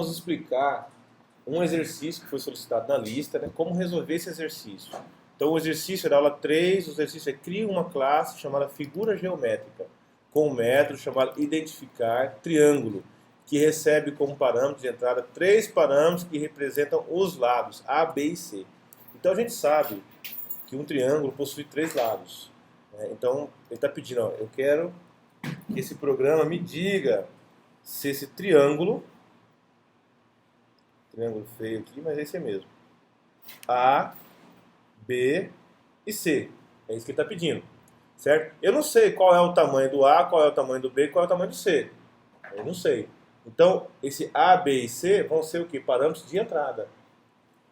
vamos explicar um exercício que foi solicitado na lista, né? Como resolver esse exercício. Então o exercício é da aula 3, o exercício é cria uma classe chamada figura geométrica, com um método chamado identificar triângulo, que recebe como parâmetro de entrada 3 parâmetros que representam os lados, A, B e C. Então a gente sabe que um triângulo possui 3 lados, né? Então ele está pedindo, ó, eu quero que esse programa me diga se esse triângulo feio aqui, mas esse é mesmo, A, B e C. É isso que ele está pedindo, certo? Eu não sei qual é o tamanho do A, qual é o tamanho do B, qual é o tamanho do C. Eu não sei. Então, esse A, B e C vão ser o quê? Parâmetros de entrada.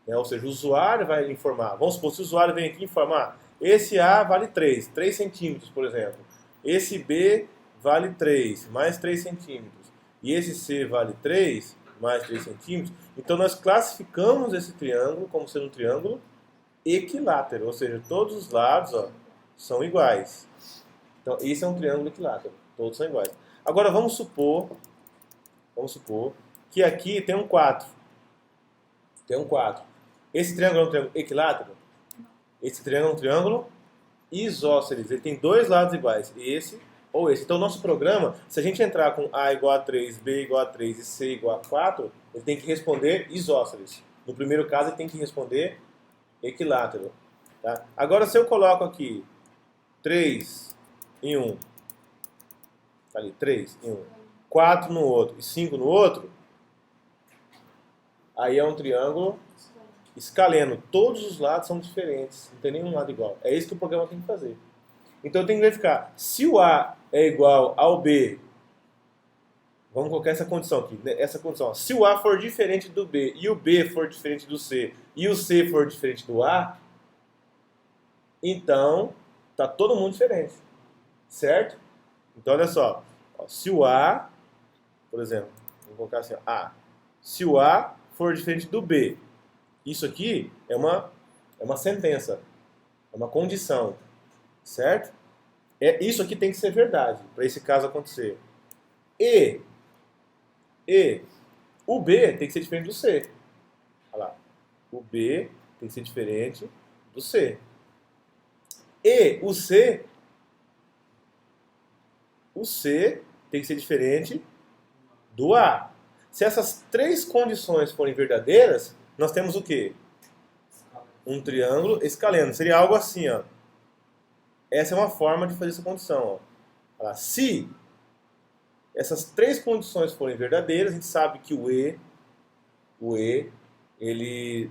Né? Ou seja, o usuário vai informar. Vamos supor, se o usuário vem aqui informar, esse A vale 3 centímetros, por exemplo. Esse B vale 3, mais 3 centímetros. E esse C vale 3, mais 3 centímetros. Então, nós classificamos esse triângulo como sendo um triângulo equilátero, ou seja, todos os lados, ó, são iguais. Então, esse é um triângulo equilátero, todos são iguais. Agora, vamos supor que aqui tem um 4. Tem um 4. Esse triângulo é um triângulo equilátero? Esse triângulo é um triângulo isósceles. Ele tem 2 lados iguais, esse ou esse. Então, nosso programa, se a gente entrar com A igual a 3, B igual a 3 e C igual a 4, ele tem que responder isósceles. No primeiro caso, ele tem que responder equilátero. Tá? Agora, se eu coloco aqui 3 em um, tá ali, 3 em um, 4 no outro e 5 no outro, aí é um triângulo escaleno. Todos os lados são diferentes, não tem nenhum lado igual. É isso que o programa tem que fazer. Então eu tenho que verificar se o A é igual ao B. Vamos colocar essa condição aqui, né? Essa condição. Se o A for diferente do B e o B for diferente do C e o C for diferente do A, então tá todo mundo diferente, certo? Então olha só, se o A, por exemplo, vou colocar assim, ó, A. Se o A for diferente do B, isso aqui é uma sentença, é uma condição, certo? Isso aqui tem que ser verdade para esse caso acontecer. E o B tem que ser diferente do C. Olha lá. O B tem que ser diferente do C. E o C tem que ser diferente do A. Se essas 3 condições forem verdadeiras, nós temos o quê? Um triângulo escaleno. Seria algo assim, ó. Essa é uma forma de fazer essa condição, ó. Olha lá. Se essas 3 condições forem verdadeiras, a gente sabe que o E, ele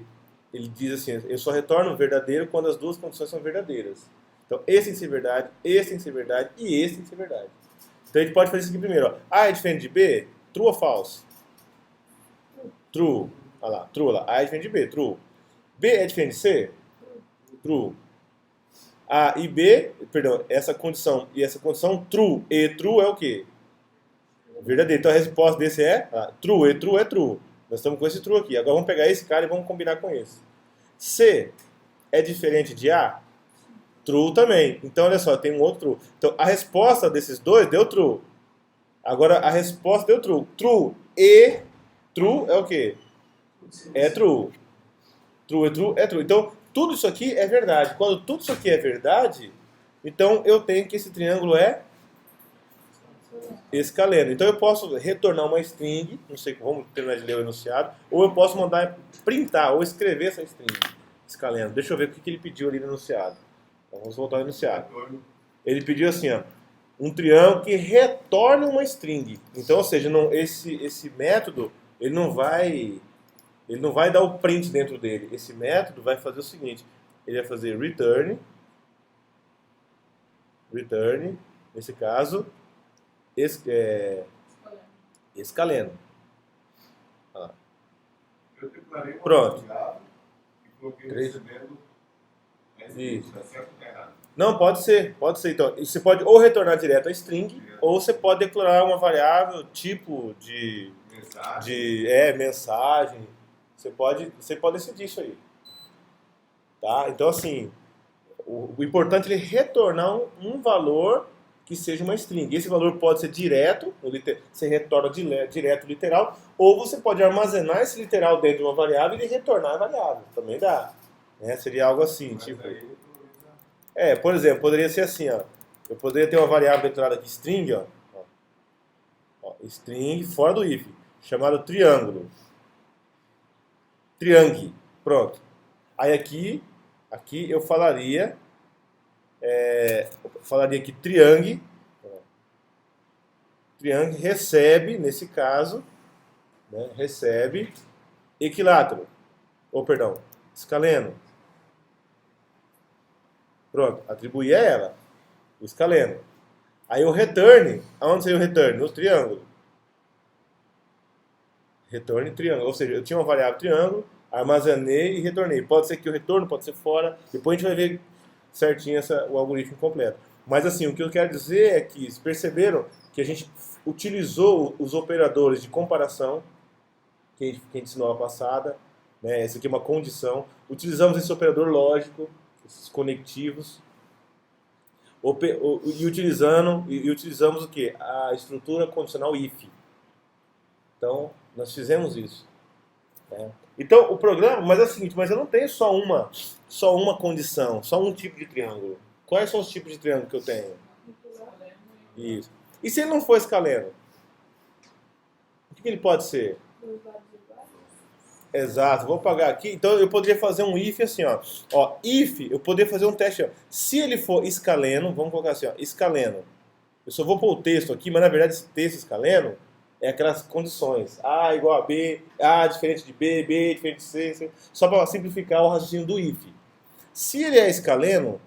diz assim, eu só retorno verdadeiro quando as 2 condições são verdadeiras. Então, esse tem que ser verdade, esse tem que ser verdade e esse tem que ser verdade. Então, a gente pode fazer isso aqui primeiro. Ó. A é diferente de B? True ou false? True. Olha lá, true. Olha lá. A é diferente de B? True. B é diferente de C? True. A e B, perdão, essa condição e essa condição, true e true é o quê? Verdadeiro. Então, a resposta desse é true e true é true. Nós estamos com esse true aqui. Agora, vamos pegar esse cara e vamos combinar com esse. C é diferente de A? True também. Então, olha só, tem um outro true. Então, a resposta desses dois deu true. Agora, a resposta deu true. True e true é o quê? É true. True e true é true. Então, tudo isso aqui é verdade. Quando tudo isso aqui é verdade, então eu tenho que esse triângulo é escaleno. Então, eu posso retornar uma string, não sei, vamos terminar de ler o enunciado, ou eu posso mandar printar ou escrever essa string escaleno. Deixa eu ver o que ele pediu ali no enunciado. Então, vamos voltar ao enunciado. Ele pediu assim, ó, um triângulo que retorne uma string. Então, ou seja, não, esse método ele não vai dar o print dentro dele. Esse método vai fazer o seguinte, ele vai fazer return, nesse caso, escaleno. Eu declarei uma Pronto. e coloquei recebendo, mas isso. está certo ou está errado? Não, pode ser. Então, você pode ou retornar direto a string, ou você pode declarar uma variável tipo de mensagem. Você pode decidir isso aí. Tá? Então, assim, o importante é ele retornar um valor que seja uma string. Esse valor pode ser direto, você retorna direto literal, ou você pode armazenar esse literal dentro de uma variável e retornar a variável. Também dá. Né? Seria algo assim, Mas tipo... aí, por exemplo, poderia ser assim, ó. Eu poderia ter uma variável declarada aqui, string, ó. String fora do if, chamado triângulo. Triangle. Pronto. Aí aqui eu falaria que triangle recebe, nesse caso, né, recebe equilátero. Ou, perdão, escaleno. Pronto, atribuir a ela, o escaleno. Aí o return, aonde seria o return? No triângulo. Return triângulo, ou seja, eu tinha uma variável triângulo, armazenei e retornei. Pode ser que o retorno, pode ser fora, depois a gente vai ver certinho o algoritmo completo. Mas assim, o que eu quero dizer é que vocês perceberam que a gente utilizou os operadores de comparação que a gente ensinou na passada, né? Essa aqui é uma condição. Utilizamos esse operador lógico, esses conectivos, e utilizamos o que? A estrutura condicional if. Então, nós fizemos isso. Né? Então, o programa, mas é o seguinte, mas eu não tenho só uma condição, só um tipo de triângulo. Quais são os tipos de triângulo que eu tenho? Isso. E se ele não for escaleno? O que ele pode ser? Exato, vou pagar aqui. Então eu poderia fazer um if assim, ó. If, eu poderia fazer um teste, ó. Se ele for escaleno, vamos colocar assim, ó, escaleno. Eu só vou pôr o texto aqui, mas na verdade esse texto escaleno é aquelas condições. A igual a B, A diferente de B, B diferente de C, só para simplificar o raciocínio do if. Se ele é escaleno,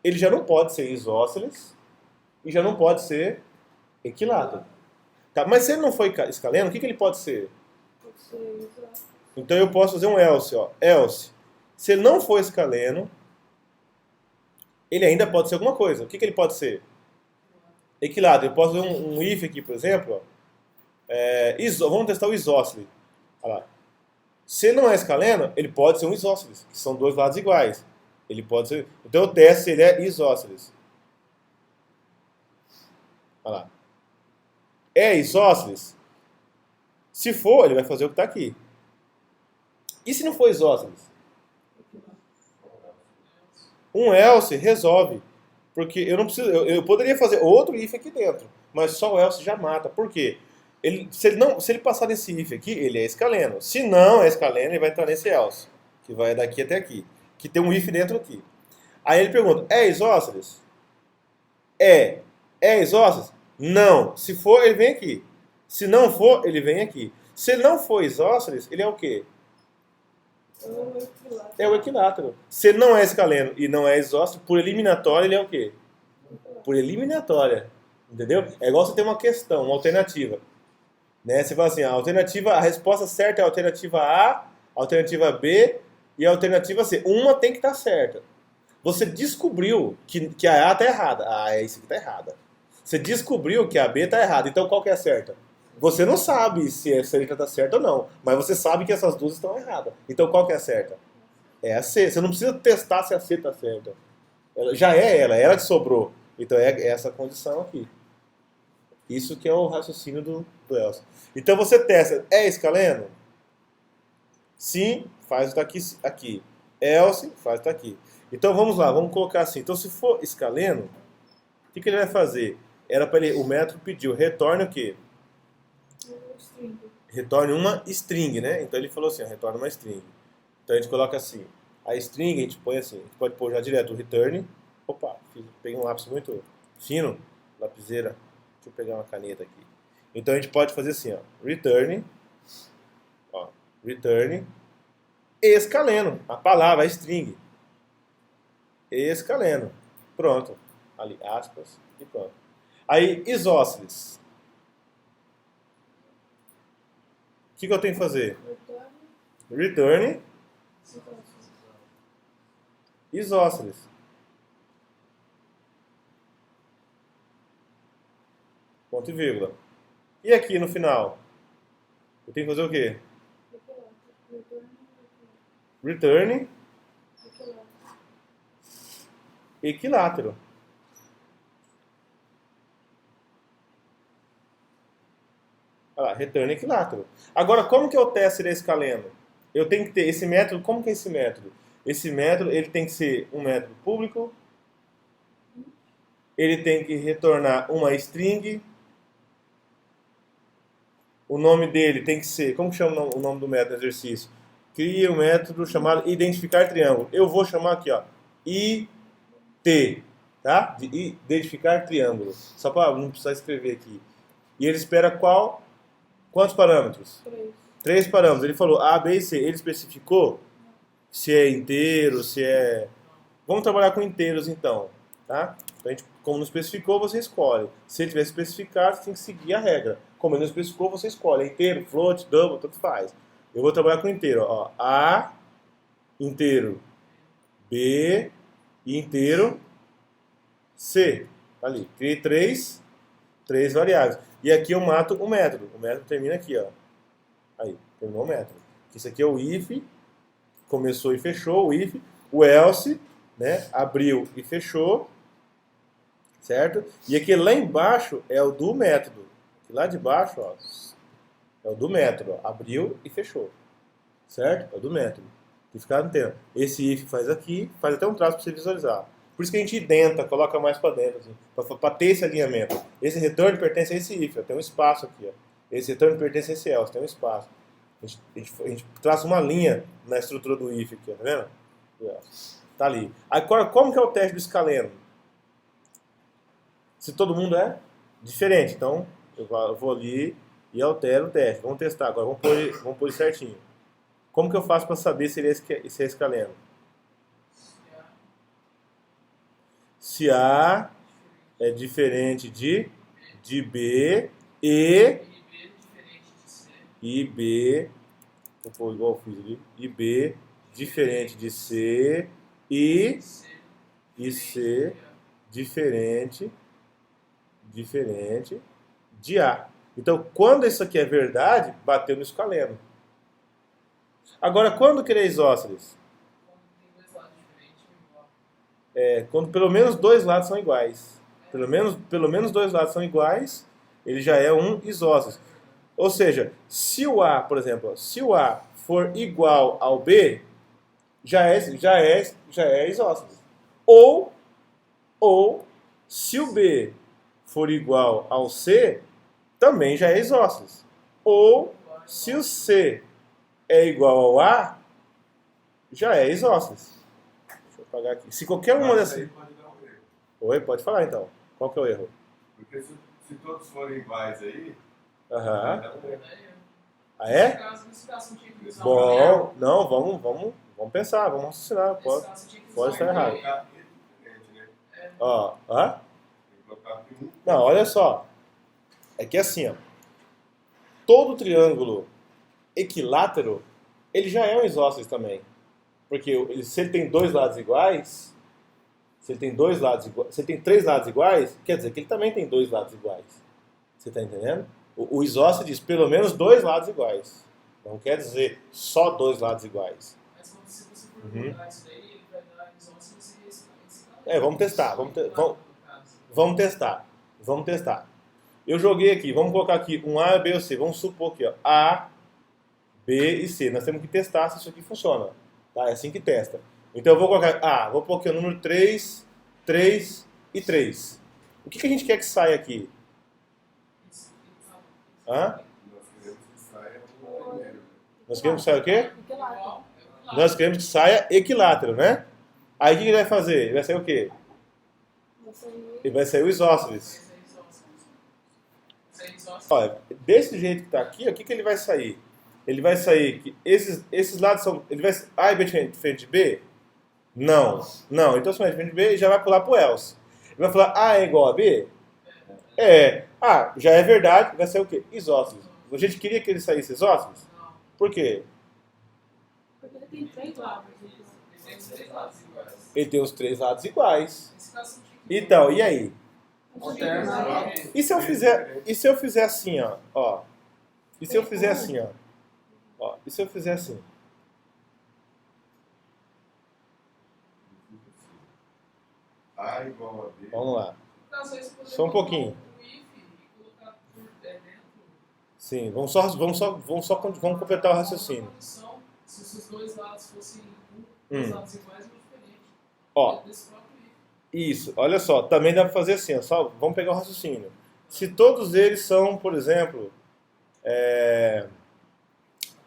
ele já não pode ser isósceles e já não pode ser equilátero. Tá, mas se ele não for escaleno, o que ele pode ser? Pode ser isósceles. Então eu posso fazer um else, ó. Else. Se ele não for escaleno, ele ainda pode ser alguma coisa. O que ele pode ser? Equilátero. Eu posso fazer um if aqui, por exemplo. Ó. Vamos testar o isósceles. Olha lá. Se ele não é escaleno, ele pode ser um isósceles, que são dois lados iguais. Ele pode ser. Então eu testo se ele é isósceles. Olha lá. É isósceles? Se for, ele vai fazer o que está aqui. E se não for isósceles? Um else resolve. Porque eu não preciso. Eu poderia fazer outro if aqui dentro, mas só o else já mata. Por quê? Se ele passar nesse if aqui, ele é escaleno. Se não é escaleno, ele vai entrar nesse else, que vai daqui até aqui. Que tem um if dentro aqui. Aí ele pergunta, é isósceles? É. É isósceles? Não. Se for, ele vem aqui. Se não for, ele vem aqui. Se ele não for isósceles, ele é o quê? É o equilátero. Se ele não é escaleno e não é isósceles, por eliminatória, ele é o quê? Por eliminatória. Entendeu? É igual você ter uma questão, uma alternativa. Né? Você fala assim, a resposta certa é a alternativa A, a alternativa B e a alternativa C. Uma tem que estar certa. Você descobriu que a A está errada. É isso que está errada. Você descobriu que a B está errada. Então qual que é a certa? Você não sabe se a letra está certa ou não, mas você sabe que essas duas estão erradas. Então qual que é a certa? É a C. Você não precisa testar se a C está certa. Já é ela que sobrou. Então é essa condição aqui. Isso que é o raciocínio do else. Então você testa, é escaleno? Sim, faz o que está aqui. Else, faz o que está aqui. Então vamos lá, vamos colocar assim. Então se for escaleno, o que ele vai fazer? O método pediu, retorne o quê? Retorne uma string, né? Então ele falou assim, retorne uma string. Então a gente coloca assim, a string a gente põe assim, a gente pode pôr já direto o return. Opa, peguei um lápis muito fino, lapiseira. Deixa eu pegar uma caneta aqui. Então a gente pode fazer assim, ó, return escaleno, a palavra, a string. Escaleno. Pronto. Ali, aspas, e pronto. Aí, isósceles. O que eu tenho que fazer? Return isósceles. Ponto e vírgula. E aqui no final? Eu tenho que fazer o quê? Return equilátero. Olha lá, return equilátero. Agora, como que eu testo ele escaleno? Eu tenho que ter esse método. Como que é esse método? Esse método ele tem que ser um método público. Ele tem que retornar uma string. O nome dele tem que ser... Como que chama o nome do método do exercício? Cria um método chamado identificar triângulo. Eu vou chamar aqui, ó, IT, tá? De identificar triângulo. Só para não precisar escrever aqui. E ele espera quantos parâmetros? 3 parâmetros. Ele falou A, B e C. Ele especificou se é inteiro, se é... Vamos trabalhar com inteiros então, tá? Então, como não especificou, você escolhe. Se ele tiver especificado, você tem que seguir a regra. Como ele não especificou, você escolhe. É inteiro, float, double, tanto faz. Eu vou trabalhar com inteiro. Ó. A, inteiro, B e inteiro, C. Tá ali. Criei três variáveis. E aqui eu mato o método. O método termina aqui, ó. Aí, terminou o método. Isso aqui é o if, começou e fechou, o if. O else, né, abriu e fechou, certo? E aqui lá embaixo é o do método. Aqui lá de baixo, ó, é o do método, ó, abriu e fechou, certo? É o do método. Tem que ficar atento. Esse if faz aqui, faz até um traço para você visualizar. Por isso que a gente identa, coloca mais para dentro, assim, para ter esse alinhamento. Esse return pertence a esse if, ó, tem um espaço aqui, ó. Esse return pertence a esse else, tem um espaço. A gente traça uma linha na estrutura do if aqui, ó, tá vendo? Tá ali. Agora, como que é o teste do escaleno? Se todo mundo é diferente, então eu vou ali e altero o teste. Vamos testar agora, vamos pôr certinho. Como que eu faço para saber se ele é escaleno? Se A é diferente de B e B, vou pôr igual eu fiz ali, e B diferente de C e C diferente de A. Então, quando isso aqui é verdade, bateu no escaleno. Agora, quando que ele é isósceles? Quando pelo menos dois lados são iguais. Pelo menos dois lados são iguais, ele já é um isósceles. Ou seja, se o A, por exemplo, se o A for igual ao B, já é isósceles. Ou se o B for igual ao C, também já é isósceles. Ou se o C é igual ao A, já é isósceles. Deixa eu apagar aqui. Se qualquer uma dessas... Pode dar um erro. Oi, pode falar então. Qual que é o erro? Porque se todos forem iguais aí, Aham. vai dar um erro. Ah, é? Bom, não, vamos pensar, vamos raciocinar. Pode estar errado. Colocar diferente, né? Ó, hã? Tem que colocar um. Não, olha só. É que assim, ó, todo triângulo equilátero, ele já é um isósceles também. Porque se ele tem dois lados iguais, se ele tem três lados iguais, quer dizer que ele também tem dois lados iguais. Você está entendendo? O isósceles diz pelo menos dois lados iguais. Não quer dizer só dois lados iguais. Mas se você for colocar isso daí, ele vai dar isósceles e esse Vamos testar. Vamos testar. Eu joguei aqui, vamos colocar aqui um A, B ou C. Vamos supor aqui, ó, A, B e C. Nós temos que testar se isso aqui funciona. Tá? É assim que testa. Então eu vou colocar, vou pôr aqui o número 3, 3 e 3. O que a gente quer que saia aqui? Hã? Nós queremos que saia Nós queremos que saia o um quê? Igual. Nós queremos que saia equilátero, né? Aí o que ele vai fazer? Ele vai sair o quê? Ele vai sair o isósceles. Olha, desse jeito que está aqui, o que ele vai sair? Ele vai sair que esses lados são... A e B diferente de B? Não. Então se não é diferente de B, ele já vai pular para o else. Ele vai falar A é igual a B? Já é verdade, vai sair o quê? Isósceles. A gente queria que ele saísse isósceles? Por quê? Porque ele tem três lados. Ele tem os três lados iguais. Então, e aí? E se eu fizer assim, ó? E se eu fizer assim, ó? E se eu fizer assim? A igual a B. Vamos lá. No caso, aí você poderia Só um colocar pouquinho. um if e colocar por dentro. Sim, vamos completar o raciocínio. Condição, se os dois lados fossem Hum. lados iguais ou diferentes. Ó, Desse próprio if. isso, olha só, também dá para fazer assim, ó, só vamos pegar o raciocínio. Se todos eles são, por exemplo,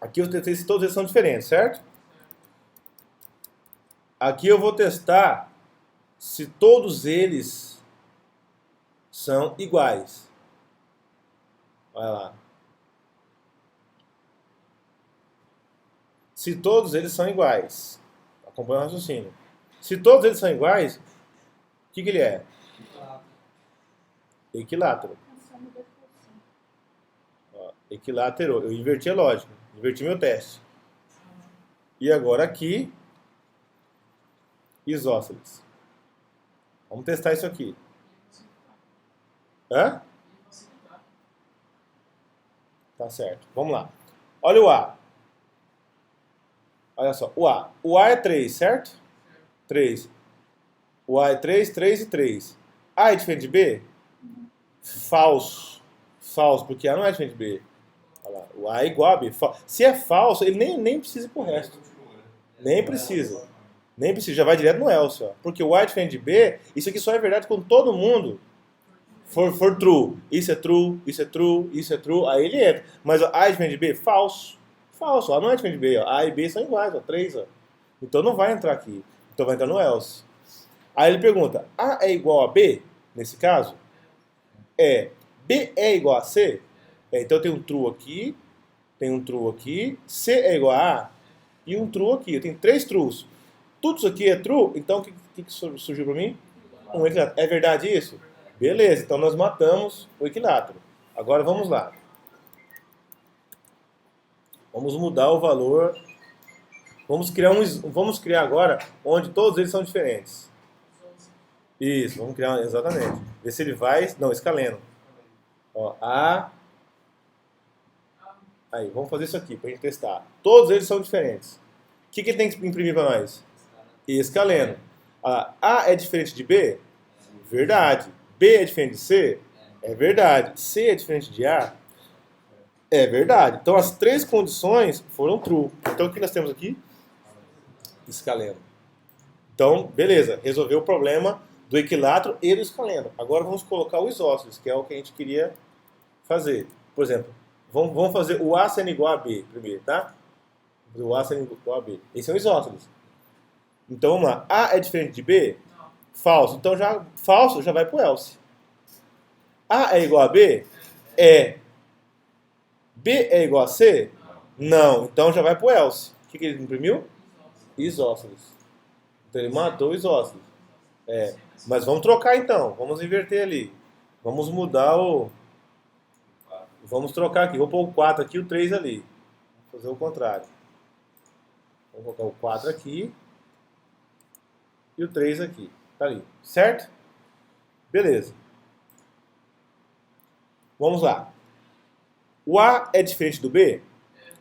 aqui eu testei se todos eles são diferentes, certo? Aqui eu vou testar se todos eles são iguais. Olha lá. Se todos eles são iguais. Acompanha o raciocínio. Se todos eles são iguais, o que ele é? Equilátero. Ó, equilátero. Eu inverti a lógica. Inverti meu teste. E agora aqui, isósceles. Vamos testar isso aqui. Hã? Tá certo. Vamos lá. Olha o A. Olha só. O A. O A é 3, certo? 3. O A é 3, 3 e 3. A é diferente de B? Falso. Falso, porque A não é diferente de B. Olha lá. O A é igual a B. Se é falso, ele nem precisa ir pro resto. Nem precisa. Nem precisa. Já vai direto no else. Ó. Porque o A é diferente de B, isso aqui só é verdade quando todo mundo for true. Isso é true, isso é true, isso é true. Aí ele entra. Mas ó, A é diferente de B? Falso. Falso. A não é diferente de B. Ó. A e B são iguais. Ó, 3. Ó. Então não vai entrar aqui. Então vai entrar no else. Aí ele pergunta, A é igual a B? Nesse caso? É. B é igual a C? É, então tem um true aqui, tem um true aqui, C é igual a A e um true aqui. Eu tenho 3 trues. Tudo isso aqui é true, então o que surgiu para mim? Um equilátero. É verdade isso? Beleza, então nós matamos o equilátero. Agora vamos lá. Vamos mudar o valor. Vamos criar agora onde todos eles são diferentes. Isso, vamos criar, exatamente. Ver se ele vai. Não, escaleno. Ó, A. Aí, vamos fazer isso aqui para a gente testar. Todos eles são diferentes. O que ele tem que imprimir para nós? Escaleno. A é diferente de B? Verdade. B é diferente de C? É verdade. C é diferente de A? É verdade. Então as 3 condições foram true. Então o que nós temos aqui? Escaleno. Então, beleza. Resolveu o problema do equilátero e do escaleno. Agora vamos colocar o isósceles, que é o que a gente queria fazer. Por exemplo, vamos fazer o A sendo igual a B primeiro, tá? O A sendo igual a B. Esse é o isósceles. Então vamos lá. A é diferente de B? Falso. Então falso já vai pro else. A é igual a B? É. B é igual a C? Não. Então já vai pro else. O que ele imprimiu? Isósceles. Então ele matou o isósceles. É. Mas vamos trocar então. Vamos inverter ali. Vamos mudar o... Vamos trocar aqui. Vou pôr o 4 aqui e o 3 ali. Vamos fazer o contrário. Vamos colocar o 4 aqui e o 3 aqui. Tá ali. Certo? Beleza. Vamos lá. O A é diferente do B?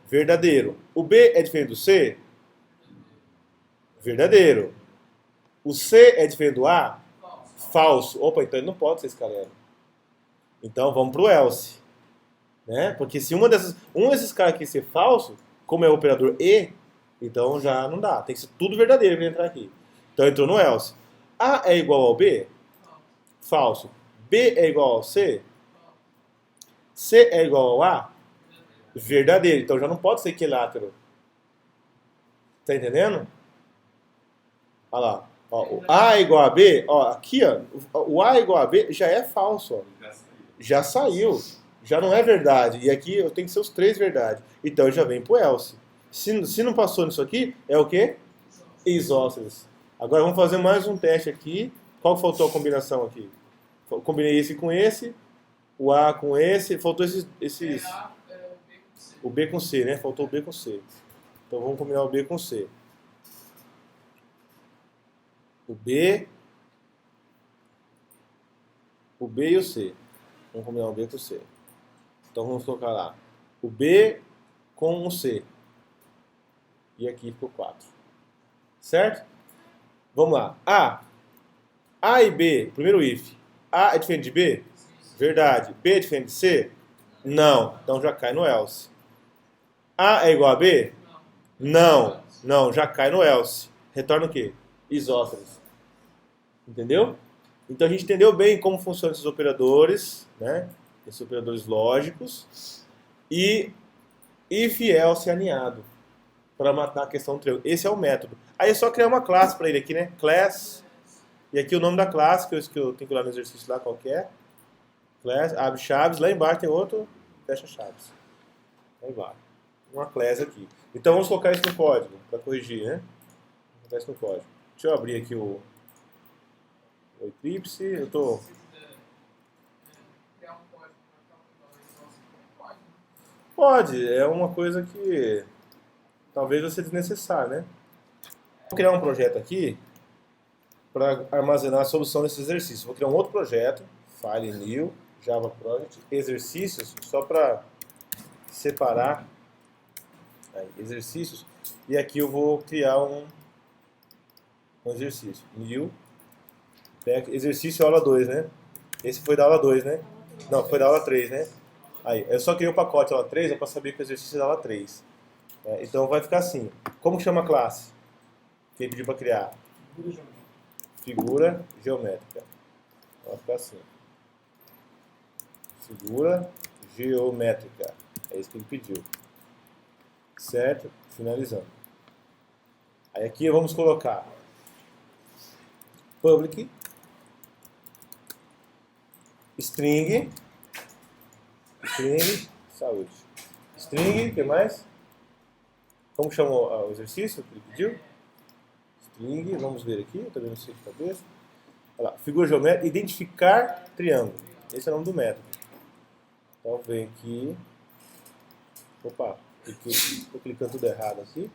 Verdadeiro. O B é diferente do C? Verdadeiro. O C é diferente do A? Falso. Opa, então ele não pode ser escaleno. Então vamos pro else. Né? Porque se um desses caras aqui ser falso, como é o operador E, então já não dá. Tem que ser tudo verdadeiro para entrar aqui. Então entrou no else. A é igual ao B? Falso. B é igual ao C? C é igual ao A? Verdadeiro. Então já não pode ser equilátero. Tá entendendo? Olha lá. Ó, o A é igual a B. Ó, aqui, ó, o A é igual a B já é falso. Ó. Já saiu. Já não é verdade. E aqui eu tenho que ser os 3 verdades. Então já vem pro else. Se não passou nisso aqui, é o quê? Isósceles. Agora vamos fazer mais um teste aqui. Qual faltou a combinação aqui? Eu combinei esse com esse. O A com esse. Faltou esses... O B com C, né? Faltou o B com C. Então vamos combinar o B com C. O B e o C. Vamos combinar o B com o C. Então vamos colocar lá. O B com o C. E aqui ficou 4. Certo? Vamos lá. A. A e B, primeiro if. A é diferente de B? Verdade. B é diferente de C? Não. Então já cai no else. A é igual a B? Não. Não, já cai no else. Retorna o quê? Isósceles. Entendeu? Então a gente entendeu bem como funcionam esses operadores, né? Esses operadores lógicos. E if e else alinhado. Para matar a questão do triângulo. Esse é o método. Aí é só criar uma classe para ele aqui, né? Class. E aqui o nome da classe, que eu tenho que ir lá no exercício lá qualquer. Class, abre chaves. Lá embaixo tem outro, fecha chaves. Lá embaixo. Uma class aqui. Então vamos colocar isso no código, para corrigir, né? Vou colocar isso no código. Deixa eu abrir aqui o Eclipse. Eu tô... Criar um código para calcular isso, pode. Pode, é uma coisa que talvez vai ser desnecessário, né? Vou criar um projeto aqui para armazenar a solução desse exercício. Vou criar um outro projeto, File New, Java Project, exercícios, só para separar aí, exercícios. E aqui eu vou criar um exercício. New, exercício aula 2, né? Esse foi da aula 2, né? Não, foi da aula 3, né? Aí, eu só criei o pacote aula 3, é para saber que o exercício é da aula 3. Então vai ficar assim. Como chama a classe? Que ele pediu para criar? Figura geométrica. Vai ficar assim. Figura geométrica. É isso que ele pediu. Certo? Finalizando. Aí aqui vamos colocar public string saúde. String, o que mais? Como chamou o exercício que ele pediu? String, vamos ver aqui, eu também não sei de cabeça. Olha lá, figura geométrica, identificar triângulo. Esse é o nome do método. Então vem aqui. Opa, estou clicando tudo errado aqui.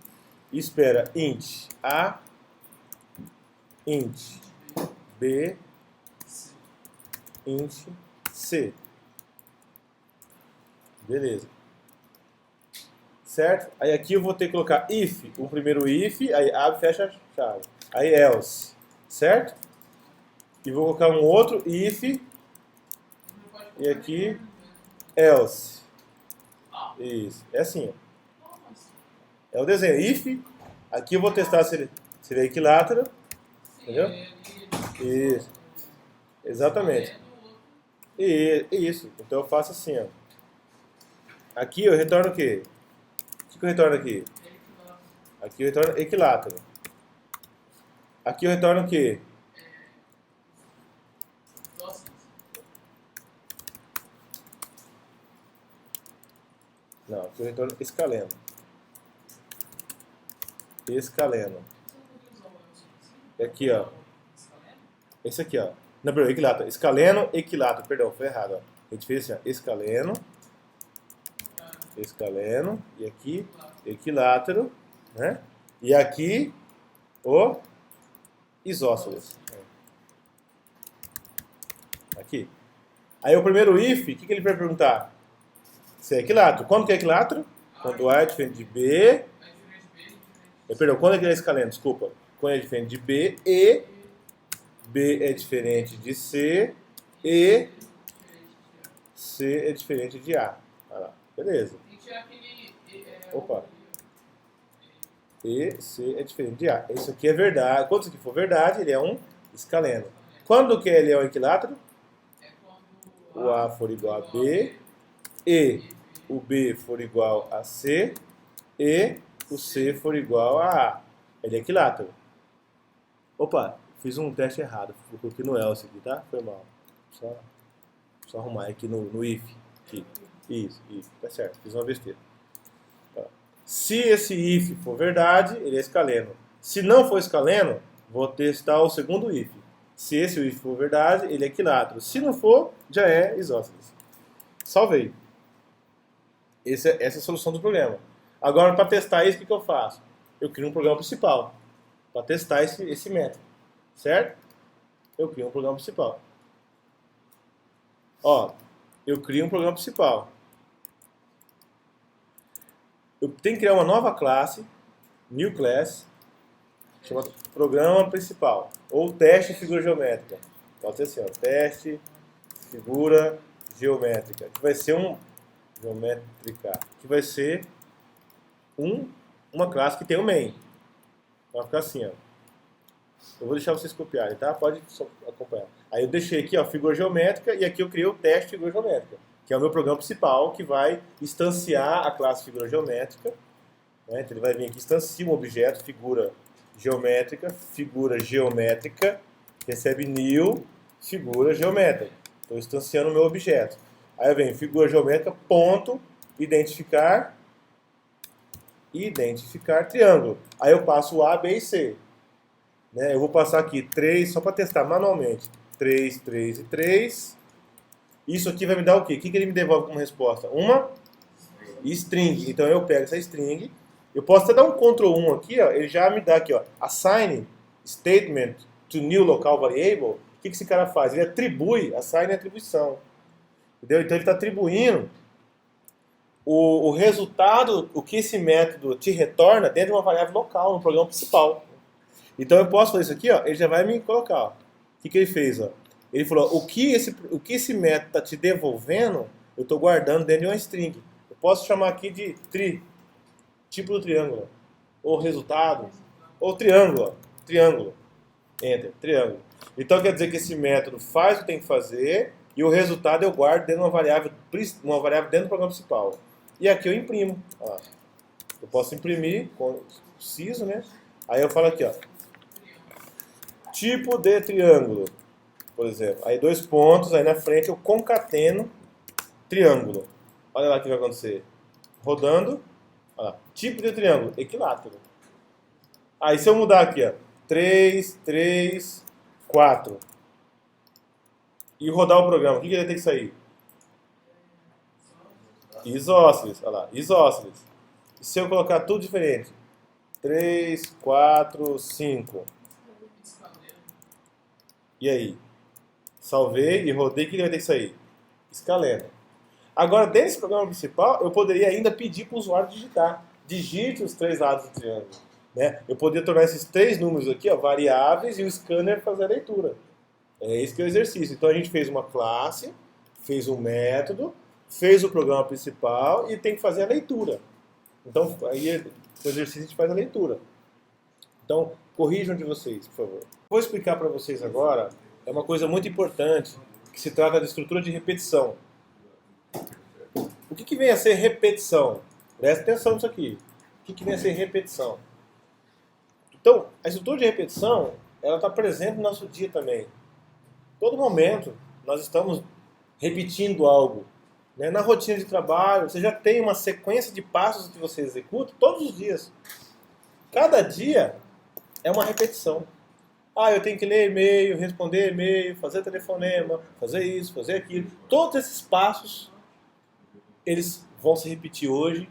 E espera int A, int B, int C. Beleza. Certo? Aí aqui eu vou ter que colocar if, o primeiro if, aí abre, fecha a chave. Aí else, certo? E vou colocar um outro if, e aqui else. Isso, é assim, ó. É o desenho. If, aqui eu vou testar se ele é equilátero, entendeu? Isso, exatamente. E isso, então eu faço assim, ó. Aqui eu retorno o quê? O que eu retorno aqui? Aqui eu retorno equilátero. Aqui eu retorno o quê? Não, aqui eu retorno escaleno. Escaleno. Aqui, ó. Esse aqui, ó. Não, perdão, equilátero. Escaleno, equilátero. Perdão, foi errado, ó. A gente fez assim, ó. Escaleno. Escaleno. E aqui, equilátero. Né? E aqui, o isósceles. Aqui. Aí o primeiro if, o que ele vai perguntar? Se é equilátero. Quando que é equilátero? Quando A é diferente de B. Perdão, quando é que é escaleno? Desculpa. Quando é diferente de B e B é diferente de C e C é diferente de A. Olha lá. Beleza. Opa. E C é diferente de A. Isso aqui é verdade. Quando isso aqui for verdade, ele é um escaleno. Quando que ele é um equilátero? O A for igual a B e o B for igual a C e o C for igual a A. Ele é equilátero. Opa, fiz um teste errado. Vou colocar no else aqui, tá? Foi mal. Só arrumar aqui no if. Aqui. Isso. Tá certo. Fiz uma besteira. Tá. Se esse if for verdade, ele é escaleno. Se não for escaleno, vou testar o segundo if. Se esse if for verdade, ele é equilátero. Se não for, já é isósceles. Salvei. Essa é a solução do problema. Agora, para testar isso, o que eu faço? Eu crio um programa principal para testar esse método. Certo? Eu crio um programa principal. Ó, eu crio um programa principal. Eu tenho que criar uma nova classe, new class, Chama programa principal. Ou teste figura geométrica. Pode ser assim, ó, teste figura geométrica. Que vai ser geométrica. Que vai ser uma classe que tem um main. Vai ficar assim, ó. Eu vou deixar vocês copiarem, tá? Pode acompanhar. Aí eu deixei aqui, ó, figura geométrica, e aqui eu criei o teste figura geométrica, que é o meu programa principal, que vai instanciar a classe figura geométrica. Né? Então ele vai vir aqui, instancia um objeto, figura geométrica, recebe new, figura geométrica. Estou instanciando o meu objeto. Aí vem figura geométrica, ponto, identificar triângulo. Aí eu passo A, B e C. Né? Eu vou passar aqui 3, só para testar manualmente. 3, 3 e 3. Isso aqui vai me dar o quê? O que ele me devolve como resposta? Uma string. Então eu pego essa string. Eu posso até dar um Ctrl 1 aqui, ó, ele já me dá aqui, ó, assign statement to new local variable. O que esse cara faz? Ele atribui, assign é atribuição. Entendeu? Então ele está atribuindo o resultado, o que esse método te retorna dentro de uma variável local, no programa principal. Então eu posso fazer isso aqui, ó, ele já vai me colocar. Ó. O que ele fez? Ó? Ele falou, o que esse método está te devolvendo, eu estou guardando dentro de uma string. Eu posso chamar aqui de tipo do triângulo, ou resultado, ou triângulo, triângulo, enter, triângulo. Então quer dizer que esse método faz o que tem que fazer e o resultado eu guardo dentro de uma variável dentro do programa principal. E aqui eu imprimo. Ó. Eu posso imprimir, preciso, né? Aí eu falo aqui, ó, tipo de triângulo, por exemplo. Aí 2 pontos, aí na frente eu concateno triângulo. Olha lá o que vai acontecer. Rodando. Ó, tipo de triângulo, equilátero. Aí se eu mudar aqui, ó, 3, 3, 4 e rodar o programa, o que ele vai ter que sair? Isósceles, olha lá, isósceles. E se eu colocar tudo diferente? 3, 4, 5. E aí? Salvei e rodei, o que ele vai ter que sair? Escaleno. Agora, dentro desse programa principal, eu poderia ainda pedir para o usuário digitar. Digite os 3 lados do triângulo. Né? Eu poderia tornar esses 3 números aqui, ó, variáveis, e o scanner fazer a leitura. É esse que é o exercício. Então a gente fez uma classe, fez um método, fez o programa principal e tem que fazer a leitura. Então, aí o exercício a gente faz a leitura. Então, corrijam de vocês, por favor. Vou explicar para vocês agora, é uma coisa muito importante, que se trata de estrutura de repetição. O que vem a ser repetição? Presta atenção nisso aqui. O que vem a ser repetição? Então, a estrutura de repetição, ela está presente no nosso dia também. Todo momento, nós estamos repetindo algo. Né? Na rotina de trabalho, você já tem uma sequência de passos que você executa todos os dias. Cada dia é uma repetição. Ah, eu tenho que ler e-mail, responder e-mail, fazer telefonema, fazer isso, fazer aquilo. Todos esses passos, eles vão se repetir hoje,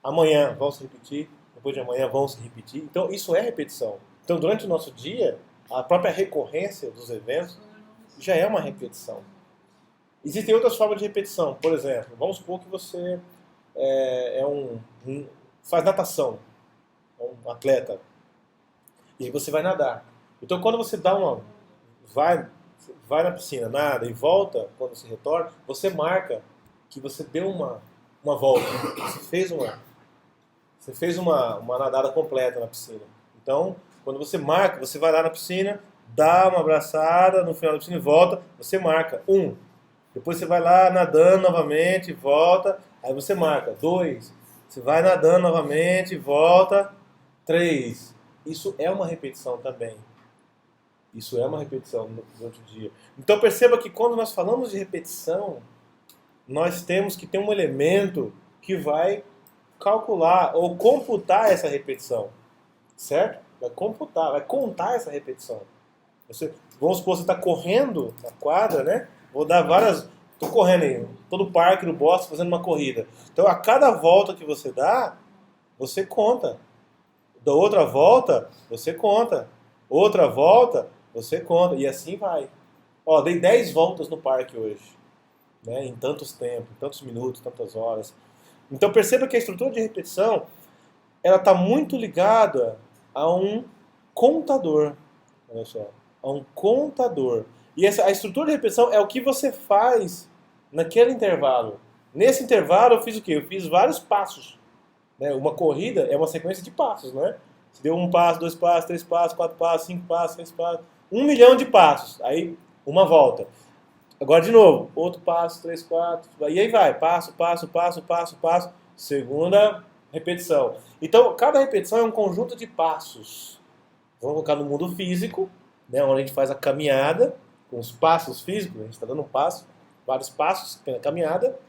amanhã vão se repetir, depois de amanhã vão se repetir. Então, isso é repetição. Então, durante o nosso dia, a própria recorrência dos eventos já é uma repetição. Existem outras formas de repetição. Por exemplo, vamos supor que você faz natação, é um atleta, e aí você vai nadar. Então, quando você vai na piscina, nada e volta, quando você retorna, você marca que você deu uma volta, você fez uma nadada completa na piscina. Então, quando você marca, você vai lá na piscina, dá uma abraçada no final da piscina e volta, você marca 1. Depois você vai lá nadando novamente, volta, aí você marca 2. Você vai nadando novamente, volta 3. Isso é uma repetição também. Isso é uma repetição durante o dia. Então perceba que quando nós falamos de repetição, nós temos que ter um elemento que vai calcular ou computar essa repetição. Certo? Vai computar, vai contar essa repetição. Vamos supor que você está correndo na quadra, né? Vou dar várias... Estou correndo aí, todo o parque do Boston fazendo uma corrida. Então, a cada volta que você dá, você conta. Da outra volta, você conta. Outra volta, você conta. E assim vai. Ó, dei 10 voltas no parque hoje. Né? Em tantos tempos, em tantos minutos, tantas horas. Então, perceba que a estrutura de repetição ela está muito ligada a um contador. Olha só. É um contador. E a estrutura de repetição é o que você faz naquele intervalo. Nesse intervalo eu fiz o quê? Eu fiz vários passos. Né? Uma corrida é uma sequência de passos, né? Você deu um passo, dois passos, três passos, quatro passos, cinco passos, seis passos. 1 milhão de passos. Aí, uma volta. Agora de novo. Outro passo, três, quatro. E aí vai. Passo, passo, passo, passo, passo. Segunda repetição. Então, cada repetição é um conjunto de passos. Vamos colocar no mundo físico, né, onde a gente faz a caminhada, com os passos físicos, a gente está dando um passo, vários passos pela caminhada.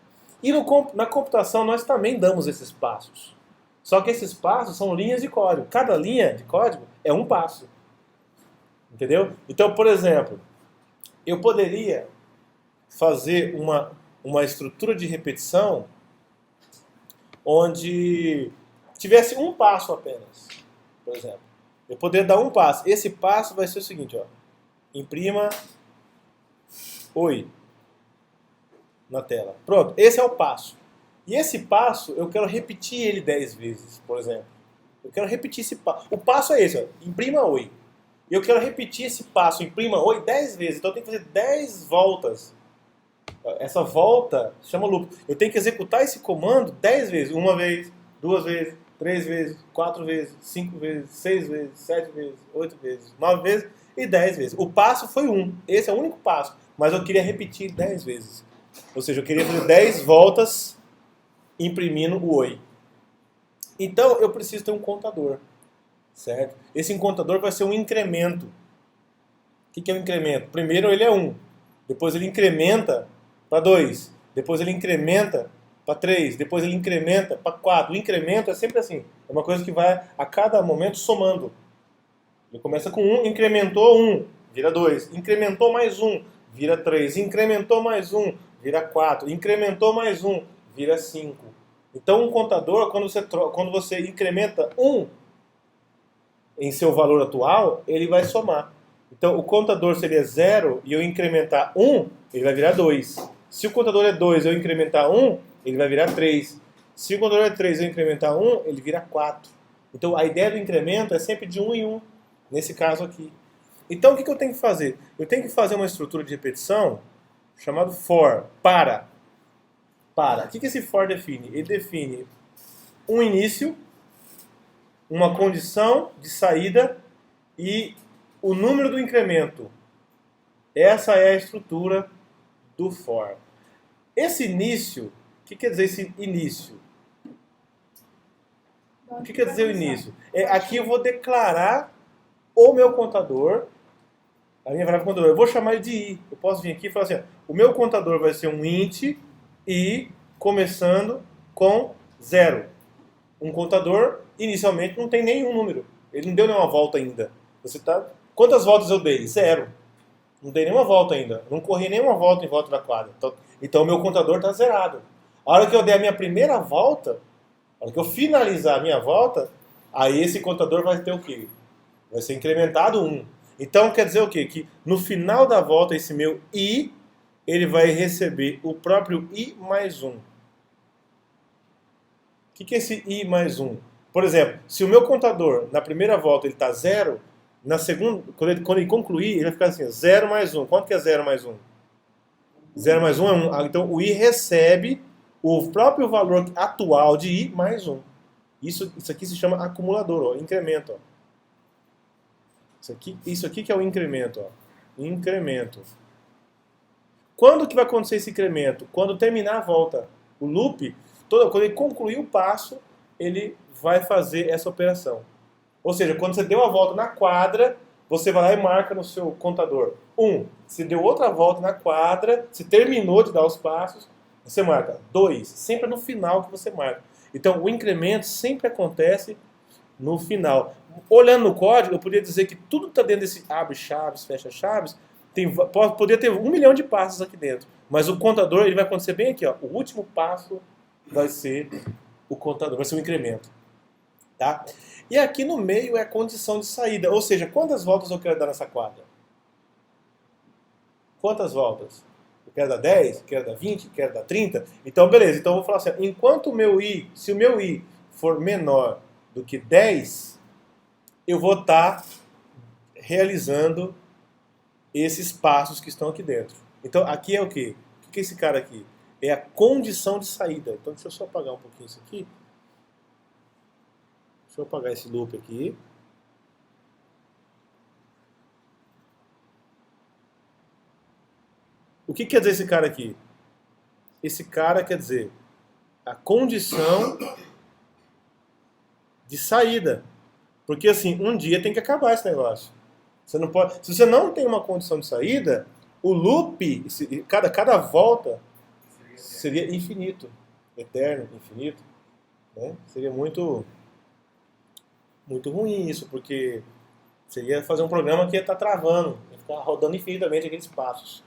E na computação nós também damos esses passos. Só que esses passos são linhas de código. Cada linha de código é um passo. Entendeu? Então, por exemplo, eu poderia fazer uma estrutura de repetição onde tivesse um passo apenas, por exemplo. Eu poderia dar um passo. Esse passo vai ser o seguinte, ó. Imprima oi na tela. Pronto, esse é o passo. E esse passo, eu quero repetir ele 10 vezes, por exemplo. Eu quero repetir esse passo. O passo é esse, ó. Imprima oi. E eu quero repetir esse passo, imprima oi, 10 vezes. Então eu tenho que fazer 10 voltas. Essa volta chama loop. Eu tenho que executar esse comando 10 vezes. Uma vez, duas vezes, 3 vezes, 4 vezes, 5 vezes, 6 vezes, 7 vezes, 8 vezes, 9 vezes e 10 vezes. O passo foi 1. Esse é o único passo. Mas eu queria repetir 10 vezes. Ou seja, eu queria fazer 10 voltas imprimindo o oi. Então eu preciso ter um contador. Certo? Esse contador vai ser um incremento. O que é um incremento? Primeiro ele é 1. Depois ele incrementa para 2. Depois ele incrementa para 3. Depois ele incrementa para 4. O incremento é sempre assim. É uma coisa que vai a cada momento somando. Ele começa com 1, incrementou 1, vira 2. Incrementou mais 1, vira 3. Incrementou mais 1, vira 4. Incrementou mais 1, vira 5. Então um contador, quando você incrementa 1 em seu valor atual, ele vai somar. Então o contador seria 0 e eu incrementar 1, ele vai virar 2. Se o contador é 2 e eu incrementar 1, ele vai virar 3. Se o contador é 3 e eu incrementar 1, ele vira 4. Então a ideia do incremento é sempre de 1 em 1, nesse caso aqui. Então o que eu tenho que fazer? Eu tenho que fazer uma estrutura de repetição chamada for, para. O que esse for define? Ele define um início, uma condição de saída e o número do incremento. Essa é a estrutura do for. Esse início, o que quer dizer esse início? O que quer dizer o início? Aqui eu vou declarar o meu contador, a minha variável contador. Eu vou chamar ele de i. Eu posso vir aqui e falar assim, o meu contador vai ser um int i começando com 0. Um contador, inicialmente, não tem nenhum número. Ele não deu nenhuma volta ainda. Quantas voltas eu dei? 0. Não dei nenhuma volta ainda. Não corri nenhuma volta em volta da quadra. Então o meu contador está zerado. A hora que eu der a minha primeira volta, a hora que eu finalizar a minha volta, aí esse contador vai ter o quê? Vai ser incrementado 1. Então quer dizer o quê? Que no final da volta, esse meu i, ele vai receber o próprio i mais 1. O que é esse i mais 1? Por exemplo, se o meu contador, na primeira volta, ele está 0, na segunda, quando ele concluir, ele vai ficar assim, 0 mais 1. Quanto que é 0 mais 1? 0 mais 1 é 1. Então o i recebe o próprio valor atual de i mais 1. Isso aqui se chama acumulador, ó, incremento. Ó. Isso aqui que é o incremento. Ó. Incremento. Quando que vai acontecer esse incremento? Quando terminar a volta. O loop, quando ele concluir o passo, ele vai fazer essa operação. Ou seja, quando você deu a volta na quadra, você vai lá e marca no seu contador 1. Se deu outra volta na quadra, se terminou de dar os passos, você marca 2. Sempre no final que você marca. Então, o incremento sempre acontece no final. Olhando no código, eu poderia dizer que tudo que está dentro desse abre chaves, fecha chaves, poderia ter 1 milhão de passos aqui dentro. Mas o contador ele vai acontecer bem aqui. Ó. O último passo vai ser o contador, vai ser o incremento. Tá? E aqui no meio é a condição de saída. Ou seja, quantas voltas eu quero dar nessa quadra? Quantas voltas? Eu quero dar 10, quero dar 20, quero dar 30. Então, beleza. Então, eu vou falar assim, enquanto o meu i, se o meu i for menor do que 10, eu vou estar realizando esses passos que estão aqui dentro. Então, aqui é o quê? O que é esse cara aqui? É a condição de saída. Então, deixa eu só apagar um pouquinho isso aqui. Deixa eu apagar esse loop aqui. O que quer dizer esse cara aqui? Esse cara quer dizer a condição de saída. Porque assim, um dia tem que acabar esse negócio. Você não pode, se você não tem uma condição de saída, o loop, cada volta seria infinito, eterno, infinito, né? Seria muito ruim isso, porque seria fazer um programa que ia estar travando, ia ficar rodando infinitamente aqueles passos,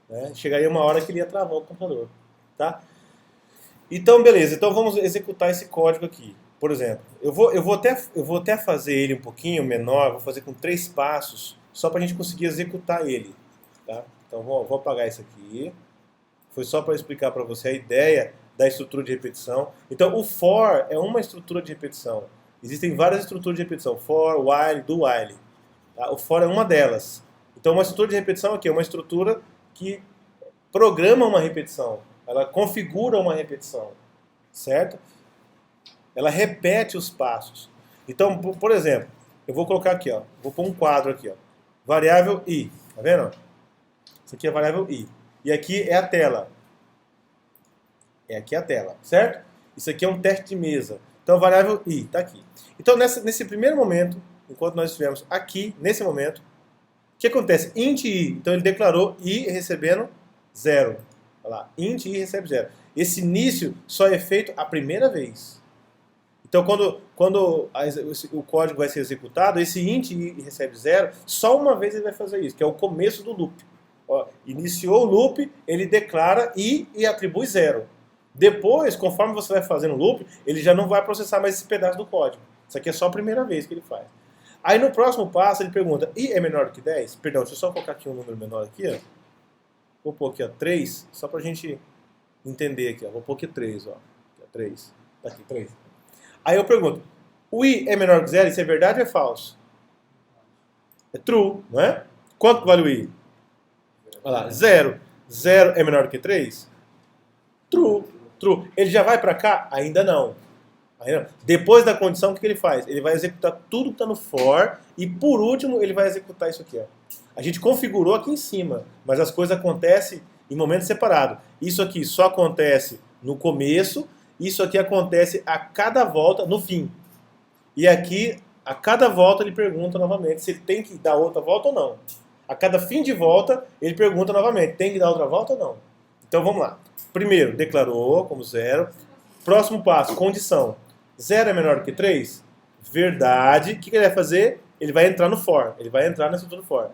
né? Chegaria uma hora que ele ia travar o computador, tá? Então, beleza. Então vamos executar esse código aqui. Por exemplo, eu vou até fazer ele um pouquinho menor, vou fazer com 3 passos, só para a gente conseguir executar ele, tá? Então vou apagar isso aqui. Foi só para explicar para você a ideia da estrutura de repetição. Então o for é uma estrutura de repetição. Existem várias estruturas de repetição: for, while, do while. Tá? O for é uma delas. Então uma estrutura de repetição aqui é uma estrutura que programa uma repetição. Ela configura uma repetição, certo? Ela repete os passos. Então, por exemplo, eu vou colocar aqui, ó, vou pôr um quadro aqui, ó, variável i, tá vendo? Isso aqui é a variável i. E aqui é a tela. Aqui é a tela, certo? Isso aqui é um teste de mesa. Então, a variável i está aqui. Então, nesse primeiro momento, enquanto nós estivermos aqui, nesse momento, o que acontece? Int i. Então, ele declarou i recebendo 0. Olha lá, int i recebe 0. Esse início só é feito a primeira vez. Então, quando o código vai ser executado, esse int i recebe 0, só uma vez ele vai fazer isso, que é o começo do loop. Ó, iniciou o loop, ele declara i e atribui 0. Depois, conforme você vai fazendo o loop, ele já não vai processar mais esse pedaço do código. Isso aqui é só a primeira vez que ele faz. Aí no próximo passo ele pergunta, i é menor do que 10? Perdão, deixa eu só colocar aqui um número menor aqui, ó. Vou pôr aqui, ó, 3, só pra gente entender aqui, ó. Vou pôr aqui 3, ó. Aqui, ó, 3. Tá aqui, 3. Aí eu pergunto, o i é menor que 0? Isso é verdade ou é falso? É true, não é? Quanto vale o i? Olha lá, 0. 0 é menor que 3? True. True. Ele já vai para cá? Ainda não. Depois da condição, o que ele faz? Ele vai executar tudo que está no for e, por último, ele vai executar isso aqui. Ó. A gente configurou aqui em cima, mas as coisas acontecem em momentos separados. Isso aqui só acontece no começo, isso aqui acontece a cada volta no fim. E aqui, a cada volta, ele pergunta novamente se ele tem que dar outra volta ou não. A cada fim de volta, ele pergunta novamente, tem que dar outra volta ou não? Então vamos lá. Primeiro, declarou como 0. Próximo passo, condição. 0 é menor do que 3? Verdade. O que ele vai fazer? Ele vai entrar no for. Ele vai entrar na estrutura do for.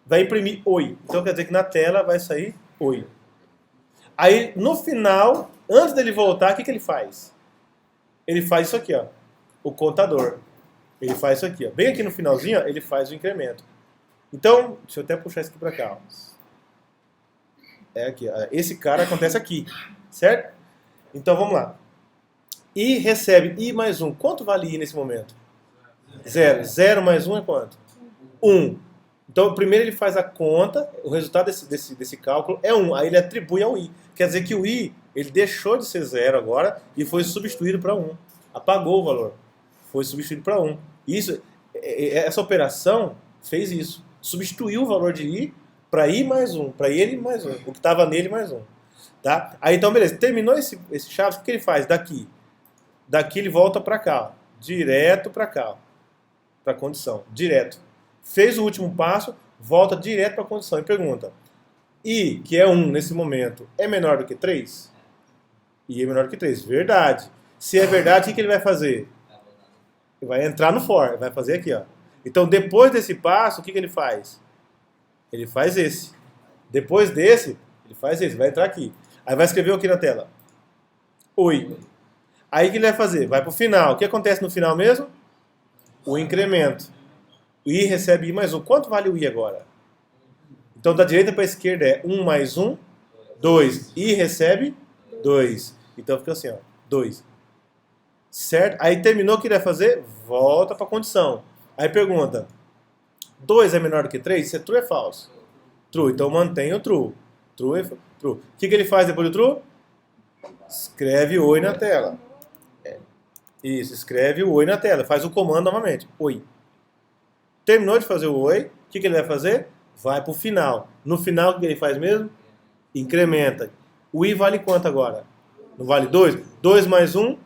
Vai imprimir oi. Então quer dizer que na tela vai sair oi. Aí, no final, antes dele voltar, o que ele faz? Ele faz isso aqui, ó. O contador. Ele faz isso aqui, ó. Bem aqui no finalzinho, ó, ele faz o incremento. Então, deixa eu até puxar isso aqui para cá. Ó. É aqui, ó. Esse cara acontece aqui, certo? Então, vamos lá. I recebe I mais 1. Quanto vale I nesse momento? 0. 0 mais 1 é quanto? 1. Então, primeiro ele faz a conta, o resultado desse cálculo é 1. Aí ele atribui ao I. Quer dizer que o I, ele deixou de ser 0 agora e foi substituído para 1. Apagou o valor. Foi substituído para 1. Essa operação fez isso. Substituiu o valor de I para I mais 1. Para ele mais 1. O que estava nele mais 1. Tá? Aí então, beleza. Terminou esse Chaves, o que ele faz? Daqui ele volta para cá. Ó. Direto para cá. Para a condição. Direto. Fez o último passo, volta direto para a condição e pergunta: I, que é 1 nesse momento, é menor do que 3? I é menor do que 3. Verdade. Se é verdade, o que ele vai fazer? Ele vai entrar no for, vai fazer aqui, ó. Então, depois desse passo, o que ele faz? Ele faz esse. Depois desse, ele faz esse, vai entrar aqui. Aí vai escrever aqui na tela. Oi. Aí o que ele vai fazer? Vai para o final. O que acontece no final mesmo? O incremento. O I recebe I mais 1. Quanto vale o I agora? Então, da direita para a esquerda é 1 mais 1, 2. I recebe 2. Então, fica assim, ó, 2. Certo? Aí terminou, o que ele vai fazer? Volta para a condição. Aí pergunta, 2 é menor do que 3? Isso é true ou é falso? True. Então mantenha o true. True é true. O que ele faz depois do true? Escreve oi na tela. Isso, escreve o oi na tela. Faz o comando novamente. Oi. Terminou de fazer o oi, o que ele vai fazer? Vai para o final. No final, o que ele faz mesmo? Incrementa. O i vale quanto agora? Não vale 2? 2 mais 1,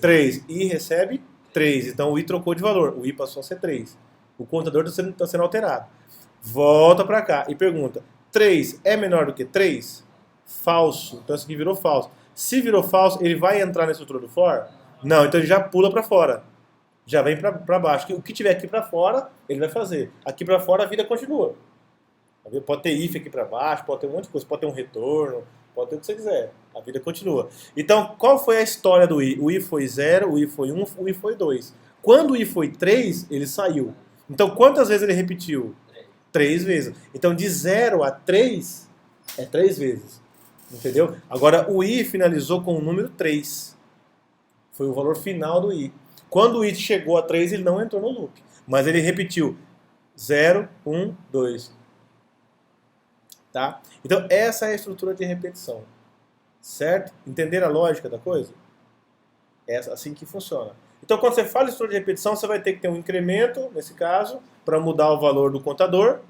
3. I recebe 3. Então o i trocou de valor. O i passou a ser 3. O contador está sendo alterado. Volta para cá e pergunta: 3 é menor do que 3? Falso. Então isso aqui virou falso. Se virou falso, ele vai entrar na estrutura do for? Não, então ele já pula para fora. Já vem para baixo. O que tiver aqui para fora, ele vai fazer. Aqui para fora a vida continua. Pode ter if aqui para baixo, pode ter um monte de coisa, pode ter um retorno, pode ter o que você quiser. A vida continua. Então, qual foi a história do i? O i foi 0, o i foi 1, o i foi 2. Quando o i foi 3, ele saiu. Então, quantas vezes ele repetiu? 3 vezes. Então, de 0 a 3, é 3 vezes. Entendeu? Agora, o i finalizou com o número 3. Foi o valor final do i. Quando o i chegou a 3, ele não entrou no loop. Mas ele repetiu 0, 1, 2. Tá? Então, essa é a estrutura de repetição. Certo? Entenderam a lógica da coisa? É assim que funciona. Então, quando você fala em estrutura de repetição, você vai ter que ter um incremento, nesse caso, para mudar o valor do contador.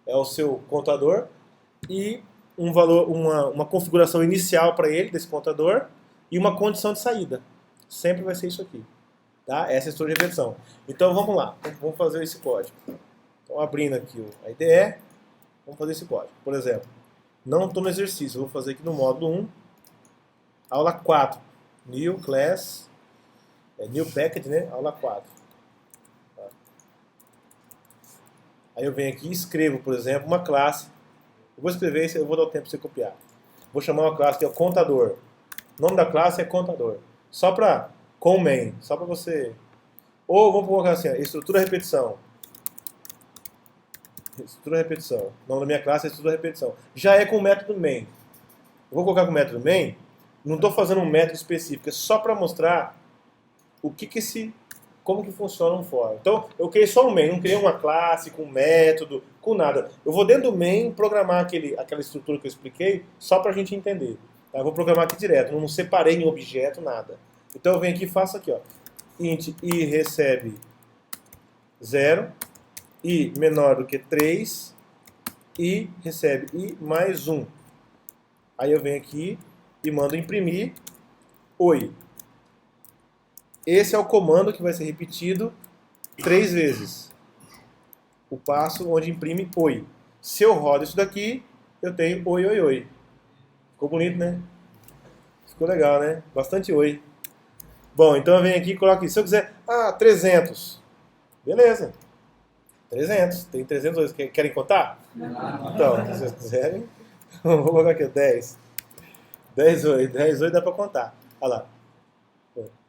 É o seu contador. E um valor, uma configuração inicial para ele, desse contador. E uma condição de saída. Sempre vai ser isso aqui. Tá? Essa é a estrutura de repetição. Então, vamos lá. Vamos fazer esse código. Então, abrindo aqui a IDE. Vamos fazer esse código. Por exemplo, não estou no exercício, eu vou fazer aqui no módulo 1, aula 4, New Class, New Package, né? Aula 4. Tá. Aí eu venho aqui e escrevo, por exemplo, uma classe. Eu vou escrever isso, eu vou dar o tempo para você copiar. Vou chamar uma classe que é o contador. O nome da classe é contador. Só para, com main, só para você... Ou vamos colocar assim, estrutura repetição. Estrutura repetição. O nome da minha classe é estrutura repetição. Já é com o método main. Eu vou colocar com o método main. Não estou fazendo um método específico. É só para mostrar o como que funciona um for. Então, eu criei só um main. Não criei uma classe com método, com nada. Eu vou dentro do main programar aquela estrutura que eu expliquei só para a gente entender. Tá? Eu vou programar aqui direto. Não separei em objeto, nada. Então, eu venho aqui e faço aqui. Ó. Int i recebe 0. I menor do que 3, I recebe I mais 1. Aí eu venho aqui e mando imprimir oi. Esse é o comando que vai ser repetido 3 vezes. O passo onde imprime oi. Se eu rodo isso daqui, eu tenho oi, oi, oi. Ficou bonito, né? Ficou legal, né? Bastante oi. Bom, então eu venho aqui e coloco aqui. Se eu quiser, 300. Beleza. 300, tem 302. Querem contar? Não. Então, se vocês quiserem, vou colocar aqui 10. 10 oi dá pra contar. Olha lá.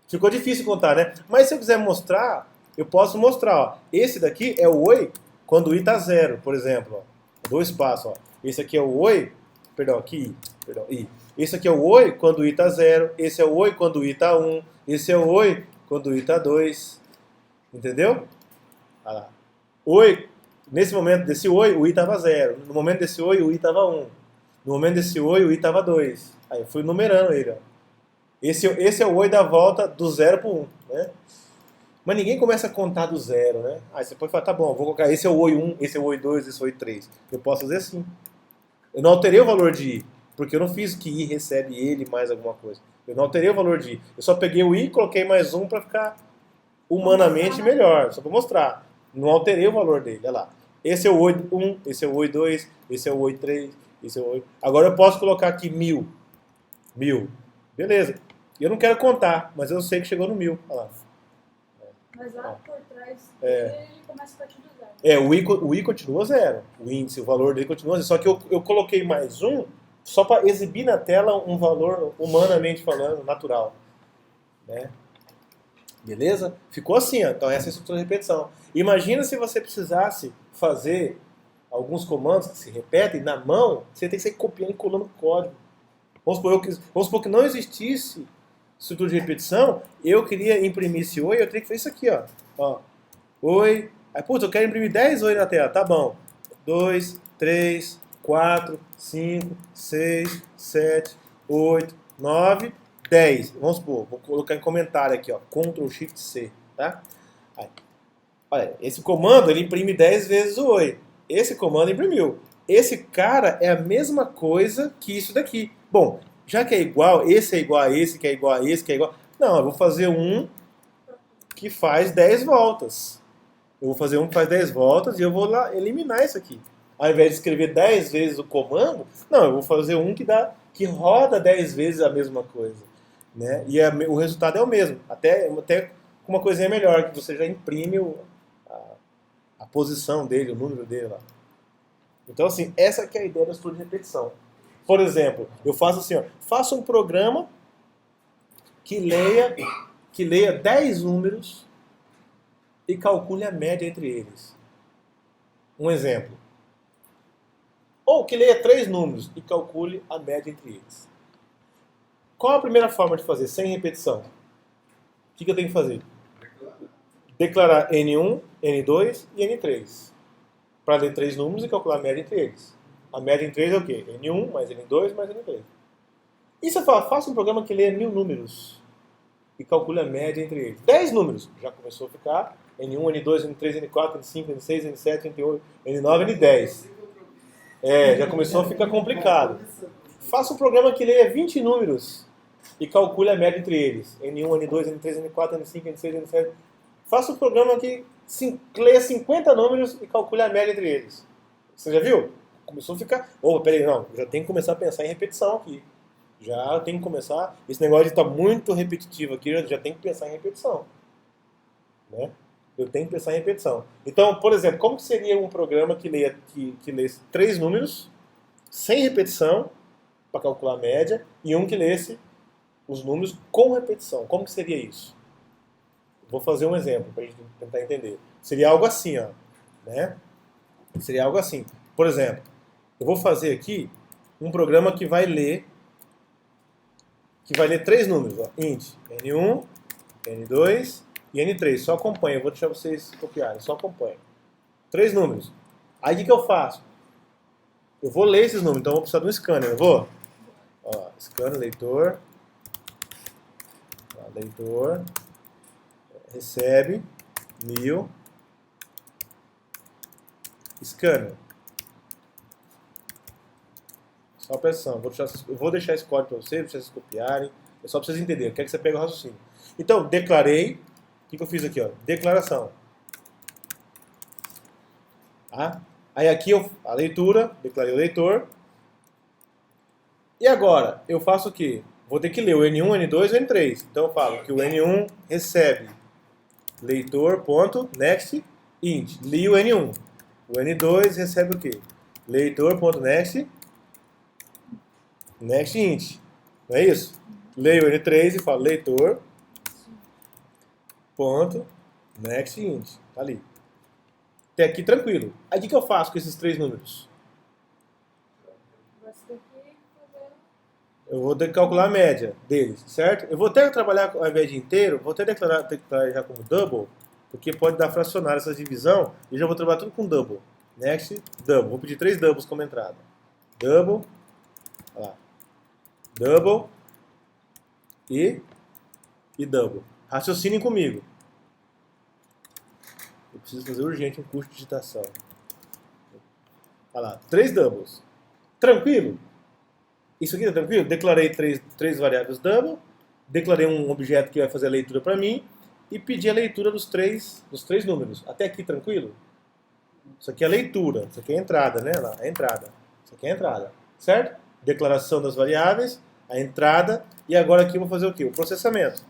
Ficou difícil contar, né? Mas se eu quiser mostrar, eu posso mostrar. Ó. Esse daqui é o oi quando o i tá 0, por exemplo. Ó. 2 passos. Ó. Esse aqui é o oi, perdão, aqui, perdão, i. Esse aqui é o oi quando o i tá 0. Esse é o oi quando o i tá 1. Esse é o oi quando o i tá 2. Entendeu? Olha lá. Oi, nesse momento desse oi, o i estava 0. No momento desse oi, o i estava 1. No momento desse oi, o i estava 2. Aí eu fui numerando ele. Ó. Esse é o oi da volta do 0 para o 1. Né? Mas ninguém começa a contar do 0. Né? Aí você pode falar, tá bom, vou colocar esse é o oi 1, esse é o oi 2, esse é o oi 3. Eu posso fazer assim. Eu não alterei o valor de i, porque eu não fiz que i recebe ele mais alguma coisa. Eu não alterei o valor de i. Eu só peguei o i e coloquei mais 1 para ficar humanamente melhor, só para mostrar. Não alterei o valor dele, olha lá. Esse é o oi 1, esse é o oi 2, esse é o oi 3, esse é o oi... Agora eu posso colocar aqui 1000. 1000. Beleza. Eu não quero contar, mas eu sei que chegou no 1000. Olha lá. Mas lá por trás É. ele começa a partir do 0. O i continua 0. O índice, o valor dele continua 0. Só que eu coloquei mais 1 só para exibir na tela um valor, humanamente falando, natural. Né? Beleza? Ficou assim, ó. Então essa é a estrutura de repetição. Imagina se você precisasse fazer alguns comandos que se repetem na mão, você tem que sair copiando e colando código. Vamos supor que não existisse estrutura de repetição, eu queria imprimir esse oi, eu teria que fazer isso aqui, ó. Oi, Aí, putz, eu quero imprimir 10 oi na tela. Tá bom. 2, 3, 4, 5, 6, 7, 8, 9, 10. Vamos supor, vou colocar em comentário aqui, ó. Ctrl Shift C, tá? Aí, olha, esse comando ele imprime 10 vezes o oi. Esse comando imprimiu. Esse cara é a mesma coisa que isso daqui. Bom, já que é igual, esse é igual a esse, que é igual a esse, que é igual... Não, eu vou fazer um que faz 10 voltas. Eu vou fazer um que faz 10 voltas e eu vou lá eliminar isso aqui. Ao invés de escrever 10 vezes o comando, não, eu vou fazer um que roda 10 vezes a mesma coisa. Né? E o resultado é o mesmo. Até com uma coisinha melhor, que você já imprime a posição dele, o número dele lá. Então, assim, essa que é a ideia do estudo de repetição. Por exemplo, eu faço assim, ó, faça um programa que leia 10 números e calcule a média entre eles. Um exemplo. Ou que leia 3 números e calcule a média entre eles. Qual a primeira forma de fazer sem repetição? O que eu tenho que fazer? Declarar N1, N2 e N3. Para ler 3 números e calcular a média entre eles. A média entre eles é o quê? N1 mais N2 mais N3. E se eu falar, faça um programa que leia 1000 números e calcule a média entre eles. 10 números. Já começou a ficar N1, N2, N3, N4, N5, N6, N7, N8, N9, N10. Já começou a ficar complicado. Faça um programa que leia 20 números e calcule a média entre eles. N1, N2, N3, N4, N5, N6, N7. Faça um programa que leia 50 números e calcule a média entre eles. Você já viu? Começou a ficar... Peraí, não. Já tem que começar a pensar em repetição aqui. Já tem que começar... Esse negócio de estar muito repetitivo aqui, já tem que pensar em repetição. Né? Eu tenho que pensar em repetição. Então, por exemplo, como que seria um programa que lesse 3 números, sem repetição, para calcular a média, e um que lesse os números com repetição? Como que seria isso? Vou fazer um exemplo para a gente tentar entender. Seria algo assim, ó, né? Seria algo assim. Por exemplo, eu vou fazer aqui um programa que vai ler 3 números, ó, int N1, N2 e N3. Só acompanha, eu vou deixar vocês copiarem, só acompanha. 3 números. Aí o que eu faço? Eu vou ler esses números, então eu vou precisar de um scanner, eu vou? Ó, scanner, leitor, recebe, 1000, scanner. Só pressão. Eu vou deixar esse código para vocês copiarem. É só para vocês entenderem. Eu quero que você pegue o raciocínio. Então, declarei. O que eu fiz aqui? Ó? Declaração. Tá? Aí aqui a leitura. Declarei o leitor. E agora, eu faço o quê? Vou ter que ler o N1, N2 e N3. Então eu falo que o N1 recebe leitor.next int. Li o N1. O N2 recebe o quê? Leitor.next next int. Não é isso? Leio o N3 e falo leitor ponto next int. Tá ali. Até aqui tranquilo. Aí o que eu faço com esses 3 números? Eu vou ter que calcular a média deles, certo? Eu vou até trabalhar ao invés de inteiro, vou até declarar já como double, porque pode dar fracionário essa divisão, e já vou trabalhar tudo com double. Next, double. Vou pedir 3 doubles como entrada. Double, olha lá. Double e double. Raciocinem comigo. Eu preciso fazer urgente um curso de digitação. Olha lá, 3 doubles. Tranquilo? Isso aqui tá tranquilo? Declarei 3 variáveis double, declarei um objeto que vai fazer a leitura para mim e pedi a leitura dos três números. Até aqui tranquilo? Isso aqui é a leitura, isso aqui é a entrada, né? Lá, a entrada. Isso aqui é a entrada, certo? Declaração das variáveis, a entrada, e agora aqui eu vou fazer o quê? O processamento.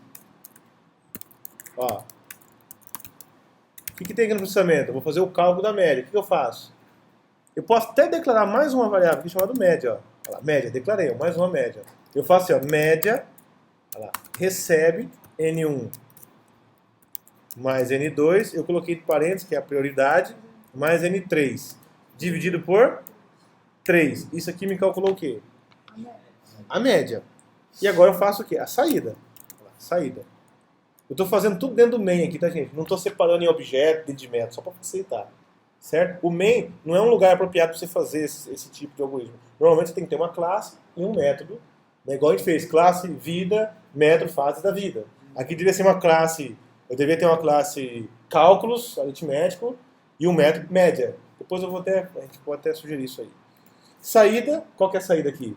Ó. O que tem aqui no processamento? Eu vou fazer o cálculo da média. O que eu faço? Eu posso até declarar mais uma variável aqui chamada média, ó. Olha lá, média, declarei, mais uma média. Eu faço assim, ó, média, olha lá, recebe N1 mais N2, eu coloquei de parênteses, que é a prioridade, mais N3, dividido por 3. Isso aqui me calculou o quê? A média. E agora eu faço o quê? A saída. Olha lá, saída. Eu estou fazendo tudo dentro do main aqui, tá, gente? Não estou separando em objeto, dentro de método, só para facilitar. Certo? O main não é um lugar apropriado para você fazer esse tipo de algoritmo. Normalmente você tem que ter uma classe e um método, né? Igual a gente fez, classe, vida, método, fase da vida. Aqui deveria ser uma classe, eu deveria ter uma classe cálculos, aritmético, e um método média. Depois a gente pode até sugerir isso aí. Saída, qual que é a saída aqui?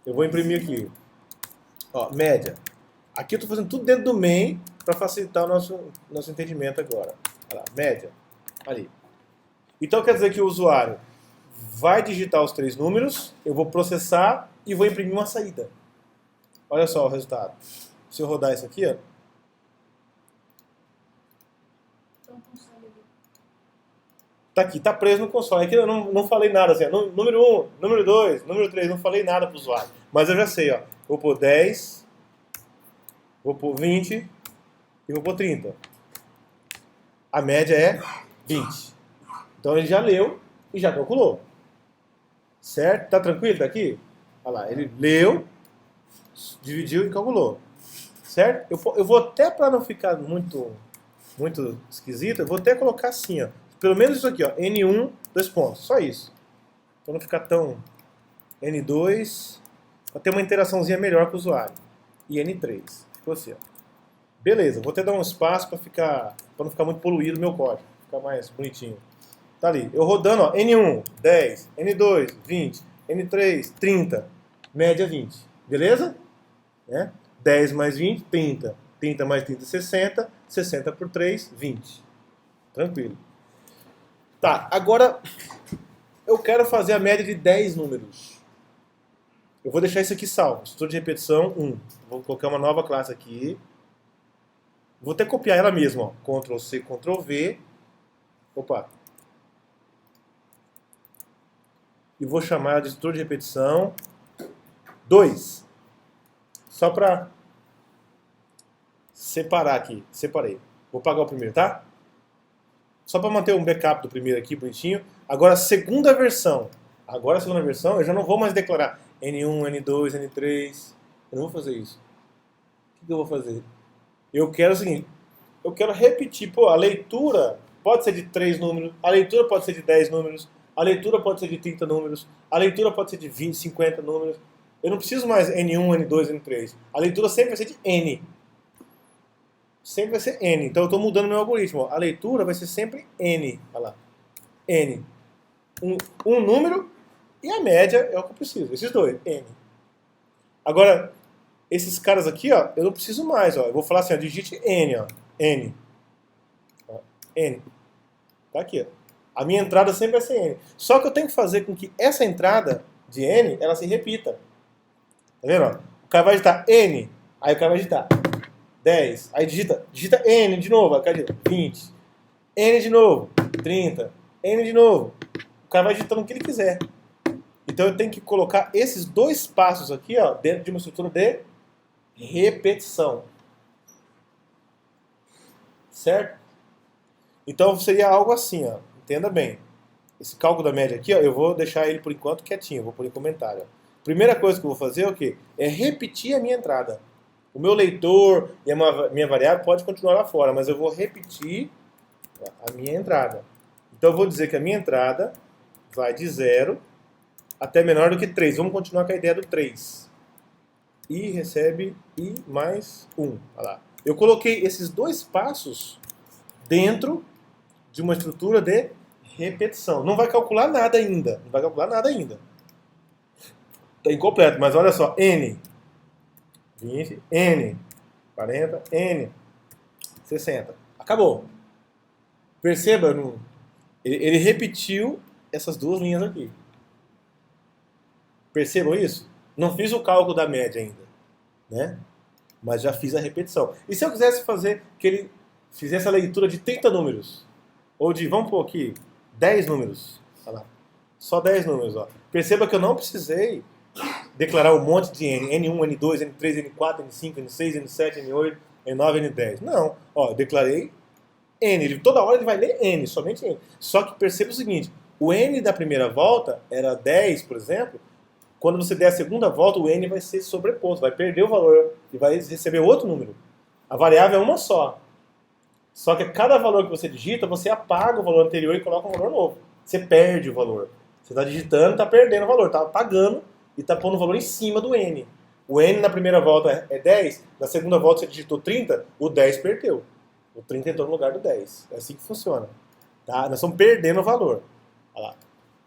Eu vou imprimir aqui. Ó, média. Aqui eu estou fazendo tudo dentro do main para facilitar o nosso entendimento agora. Olha lá, média. Ali. Então quer dizer que o usuário vai digitar os 3 números, eu vou processar e vou imprimir uma saída. Olha só o resultado. Se eu rodar isso aqui, ó. Então, console ali. Tá aqui, tá preso no console. Aqui eu não falei nada assim, ó. Número 1, número 2, número 3, não falei nada para o usuário. Mas eu já sei, ó. Vou pôr 10, vou pôr 20 e vou pôr 30. A média é 20. Então ele já leu e já calculou. Certo? Tá tranquilo daqui? Olha lá, ele leu, dividiu e calculou. Certo? Eu vou até, para não ficar muito esquisito, eu vou até colocar assim, ó. Pelo menos isso aqui, ó. N1, 2 pontos. Só isso. Para não ficar tão... N2, para ter uma interaçãozinha melhor com o usuário. E N3. Ficou assim, ó. Beleza, vou até dar um espaço para não ficar muito poluído o meu código. Ficar mais bonitinho. Tá ali. Eu rodando, ó. N1, 10. N2, 20. N3, 30. Média 20. Beleza? Né? 10 mais 20, 30. 30 mais 30, 60. 60 por 3, 20. Tranquilo. Tá, agora eu quero fazer a média de 10 números. Eu vou deixar isso aqui salvo. Estrutura de repetição 1. Vou colocar uma nova classe aqui. Vou até copiar ela mesma, ó. Ctrl C, Ctrl V. Opa. E vou chamar ela de estrutura de repetição 2. Só para separar aqui. Separei. Vou apagar o primeiro, tá? Só para manter um backup do primeiro aqui, bonitinho. Agora a segunda versão. Agora a segunda versão, eu já não vou mais declarar N1, N2, N3. Eu não vou fazer isso. O que eu vou fazer? Eu quero o seguinte. Eu quero repetir. Pô, a leitura pode ser de 3 números. A leitura pode ser de 10 números. A leitura pode ser de 30 números. A leitura pode ser de 20, 50 números. Eu não preciso mais N1, N2, N3. A leitura sempre vai ser de N. Sempre vai ser N. Então eu estou mudando meu algoritmo. A leitura vai ser sempre N. Olha lá. N. Um número e a média é o que eu preciso. Esses dois. N. Agora, esses caras aqui, ó, eu não preciso mais. Ó. Eu vou falar assim, ó, digite N. Ó. N. Ó. N. Tá aqui. Ó. A minha entrada sempre vai ser N. Só que eu tenho que fazer com que essa entrada de N, ela se repita. Tá vendo? Ó? O cara vai digitar N. Aí o cara vai digitar 10. Aí digita N de novo. Aí o cara digita 20. N de novo. 30. N de novo. O cara vai digitando o que ele quiser. Então eu tenho que colocar esses 2 passos aqui, ó, dentro de uma estrutura de repetição. Certo? Então seria algo assim, ó. Entenda bem. Esse cálculo da média aqui, ó, eu vou deixar ele por enquanto quietinho. Vou pôr em comentário. Ó. Primeira coisa que eu vou fazer é o quê? É repetir a minha entrada. O meu leitor e a minha variável pode continuar lá fora, mas eu vou repetir a minha entrada. Então eu vou dizer que a minha entrada vai de 0 até menor do que 3. Vamos continuar com a ideia do 3. I recebe I mais 1. Olha lá. Eu coloquei esses 2 passos dentro de uma estrutura de repetição. Não vai calcular nada ainda. Não vai calcular nada ainda. Está incompleto, mas olha só. N. 20, N, 40, N, 60. Acabou. Perceba, ele repetiu essas 2 linhas aqui. Percebam isso? Não fiz o cálculo da média ainda, né? Mas já fiz a repetição. E se eu quisesse fazer que ele fizesse a leitura de 30 números? Ou de, vamos pôr aqui, 10 números. Olha lá. Só 10 números, ó. Perceba que eu não precisei declarar um monte de N. N1, N2, N3, N4, N5, N6, N7, N8, N9, N10. Não. Ó, eu declarei N. Toda hora ele vai ler N, somente N. Só que perceba o seguinte. O N da primeira volta era 10, por exemplo. Quando você der a segunda volta, o N vai ser sobreposto. Vai perder o valor e vai receber outro número. A variável é uma só. Só que cada valor que você digita, você apaga o valor anterior e coloca um valor novo. Você perde o valor. Você está digitando, está perdendo o valor, está apagando e está pondo o valor em cima do N. O N na primeira volta é 10, na segunda volta você digitou 30, o 10 perdeu. O 30 entrou no lugar do 10. É assim que funciona. Tá? Nós estamos perdendo o valor. Olha lá.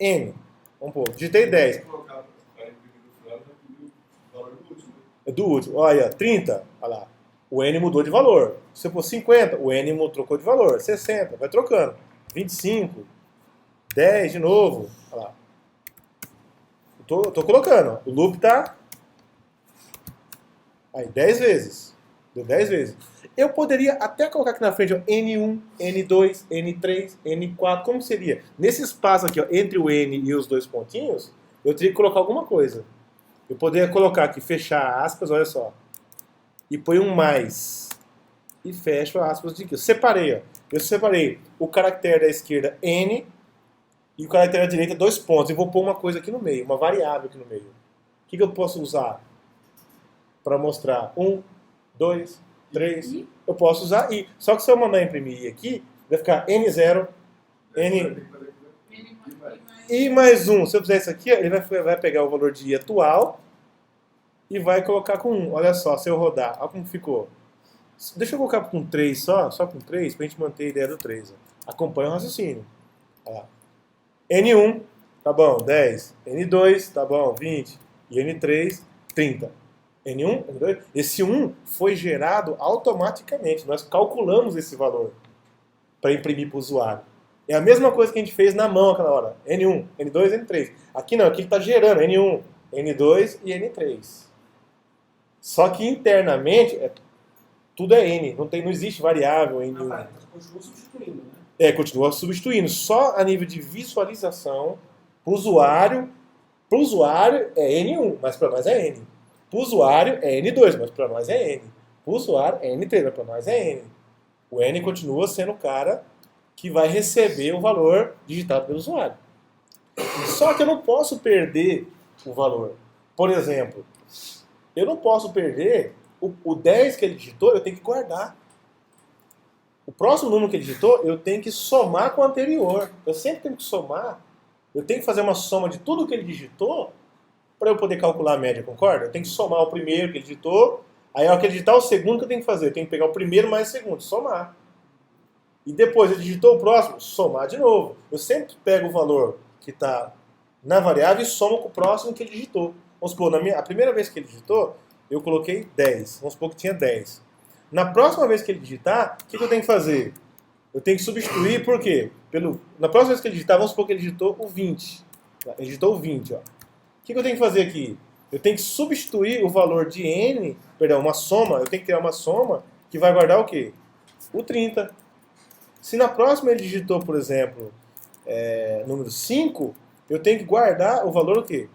N. Vamos pôr. Digitei 10. Se colocar para imprimir no final, já pediu o valor do último. É do último. Olha, 30. Olha lá. O N mudou de valor. Se eu pôr 50, o N trocou de valor. 60, vai trocando. 25. 10 de novo. Olha lá. Tô colocando. O loop tá aí 10 vezes. Deu 10 vezes. Eu poderia até colocar aqui na frente ó, N1, N2, N3, N4. Como seria? Nesse espaço aqui, ó, entre o N e os dois pontinhos, eu teria que colocar alguma coisa. Eu poderia colocar aqui, fechar aspas, olha só. E põe um mais. E fecho aspas de aqui. Eu separei, ó. Eu separei o caractere da esquerda N e o caractere da direita 2 pontos. E vou pôr uma coisa aqui no meio, uma variável aqui no meio. O que eu posso usar para mostrar? 1, 2, 3. Eu posso usar I. Só que se eu mandar imprimir I aqui, vai ficar N0, N... I mais 1. Se eu fizer isso aqui, ele vai pegar o valor de I atual e vai colocar com 1. Olha só, se eu rodar, olha como ficou. Deixa eu colocar com 3 só com 3, para a gente manter a ideia do 3. Ó. Acompanha o raciocínio. Olha lá. N1, tá bom, 10. N2, tá bom, 20. E N3, 30. N1, N2. Esse 1 foi gerado automaticamente. Nós calculamos esse valor para imprimir para o usuário. É a mesma coisa que a gente fez na mão aquela hora. N1, N2, N3. Aqui não, aqui ele está gerando N1, N2 e N3. Só que internamente, tudo é N. Não existe variável N1. Então continua substituindo, né? Continua substituindo. Só a nível de visualização, para o usuário é N1, mas para nós é N. Para o usuário é N2, mas para nós é N. Para o usuário é N3, mas para nós é N. O N continua sendo o cara que vai receber o valor digitado pelo usuário. Só que eu não posso perder o valor. Por exemplo, eu não posso perder o 10 que ele digitou, eu tenho que guardar. O próximo número que ele digitou, eu tenho que somar com o anterior. Eu sempre tenho que somar. Eu tenho que fazer uma soma de tudo que ele digitou para eu poder calcular a média, concorda? Eu tenho que somar o primeiro que ele digitou, aí ao que ele digitar o segundo, o que eu tenho que fazer? Eu tenho que pegar o primeiro mais o segundo, somar. E depois ele digitou o próximo, somar de novo. Eu sempre pego o valor que está na variável e somo com o próximo que ele digitou. Vamos supor, a primeira vez que ele digitou, eu coloquei 10. Vamos supor que tinha 10. Na próxima vez que ele digitar, o que eu tenho que fazer? Eu tenho que substituir, por quê? Na próxima vez que ele digitar, vamos supor que ele digitou o 20. Ele digitou o 20, ó. O que eu tenho que fazer aqui? Eu tenho que substituir o valor de N, perdão, uma soma, eu tenho que criar uma soma que vai guardar o quê? O 30. Se na próxima ele digitou, por exemplo, número 5, eu tenho que guardar o valor o quê?